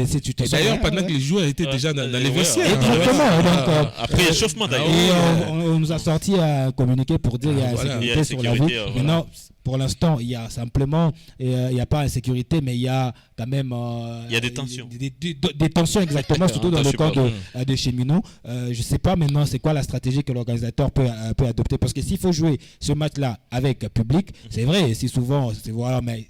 cette situation. D'ailleurs, pendant que les joueurs étaient déjà dans les vestiaires. Exactement. Après l'échauffement d'ailleurs. Et on nous a sorti un communiqué pour dire qu'il y a sécurité sur la ville. Maintenant, pour l'instant, il y a simplement, il n'y a pas insécurité, mais il y a quand même... il y a des tensions. Des tensions, exactement, surtout dans le camp de cheminots. Je ne sais pas maintenant c'est quoi la stratégie que l'organisateur peut adopter. Parce que s'il faut jouer ce match-là avec public, c'est vrai, c'est souvent, voilà, mais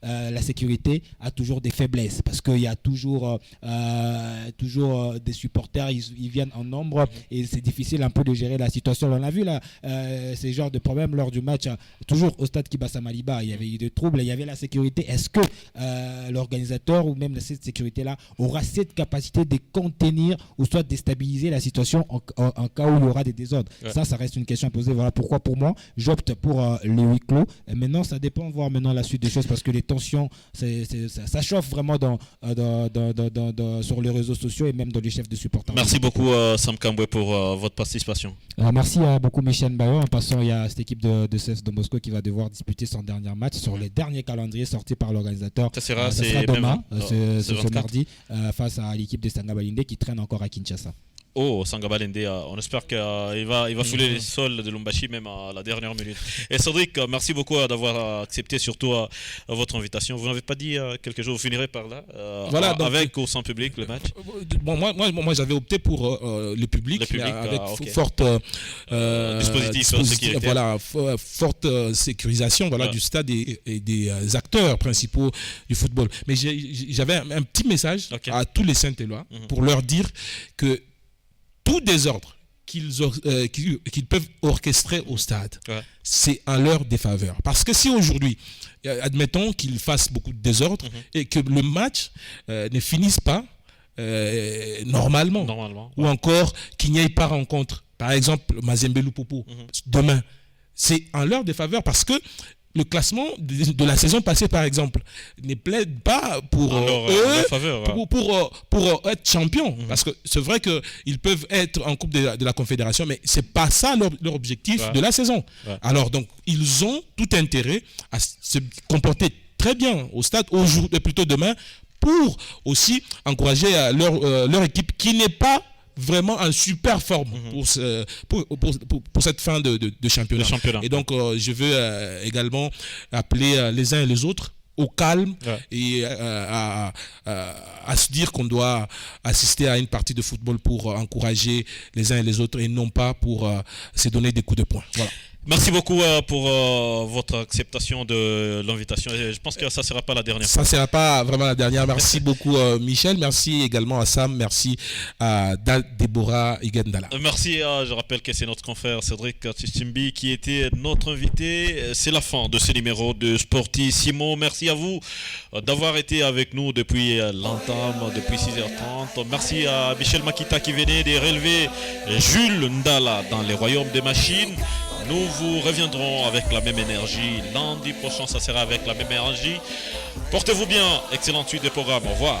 la sécurité a toujours des faiblesses. Parce qu'il y a toujours des supporters, ils viennent en nombre et c'est difficile un peu de gérer la situation. On a vu là, ces genres de problèmes lors du match, toujours au stade Kibasa Maliba, il y avait eu des troubles, il y avait la sécurité. Est-ce que l'organisateur ou même cette sécurité-là aura cette capacité de contenir ou soit déstabiliser la situation en cas où il y aura des désordres? Ça reste une question à poser. Voilà pourquoi pour moi j'opte pour le huis clos. Et maintenant ça dépend voir maintenant la suite des choses parce que les tensions ça chauffe vraiment sur les réseaux sociaux et même dans les chefs de supporters. Merci beaucoup Sam Kamboué pour votre participation. Merci beaucoup Michel Mbayo. En passant, il y a cette équipe de CF de Moscou qui va devoir disputer son dernier match sur les derniers calendriers sortis par l'organisateur. Ça sera demain, ce mardi, face à l'équipe de Sanga Balinde qui traîne encore à Kinshasa. Oh, Sanga Balinde, on espère qu'il va fouler les sols de Lumbashi même à la dernière minute. Et Cédric, merci beaucoup d'avoir accepté surtout votre invitation. Vous n'avez pas dit quelque chose, vous finirez par là, voilà, donc, avec ou sans public le match? Bon, moi j'avais opté pour le public avec forte sécurité. Voilà, forte sécurisation du stade et des acteurs principaux du football. Mais j'avais un petit message à tous les Saint-Éloi pour leur dire que tout désordre qu'ils peuvent orchestrer au stade, Ouais. c'est en leur défaveur. Parce que si aujourd'hui, admettons qu'ils fassent beaucoup de désordre et que le match ne finisse pas normalement, ou encore qu'il n'y ait pas rencontre, par exemple Mazembe Lupopo demain, c'est en leur défaveur parce que le classement de la saison passée, par exemple, ne plaide pas pour eux, pour être champion. Parce que c'est vrai qu'ils peuvent être en Coupe de la Confédération, mais c'est pas ça leur objectif de la saison. Alors, donc, ils ont tout intérêt à se comporter très bien au stade, plutôt demain, pour aussi encourager leur équipe qui n'est pas vraiment en super forme pour cette fin de championnat. Et donc, je veux également appeler les uns et les autres au calme et à se dire qu'on doit assister à une partie de football pour encourager les uns et les autres et non pas pour se donner des coups de poing. Voilà. Merci beaucoup pour votre acceptation de l'invitation. Je pense que ça ne sera pas la dernière. Ça ne sera pas vraiment la dernière. Merci beaucoup Michel. Merci également à Sam. Merci à Deborah Igendala. Merci. Je rappelle que c'est notre confrère Cédric Tshichimbi qui était notre invité. C'est la fin de ce numéro de Sportissimo. Merci à vous d'avoir été avec nous depuis l'entame, depuis 6h30. Merci à Michel Makita qui venait de relever Jules Ndala dans les royaumes des machines. Nous vous reviendrons avec la même énergie. Lundi prochain, ça sera avec la même énergie. Portez-vous bien. Excellente suite des programmes. Au revoir.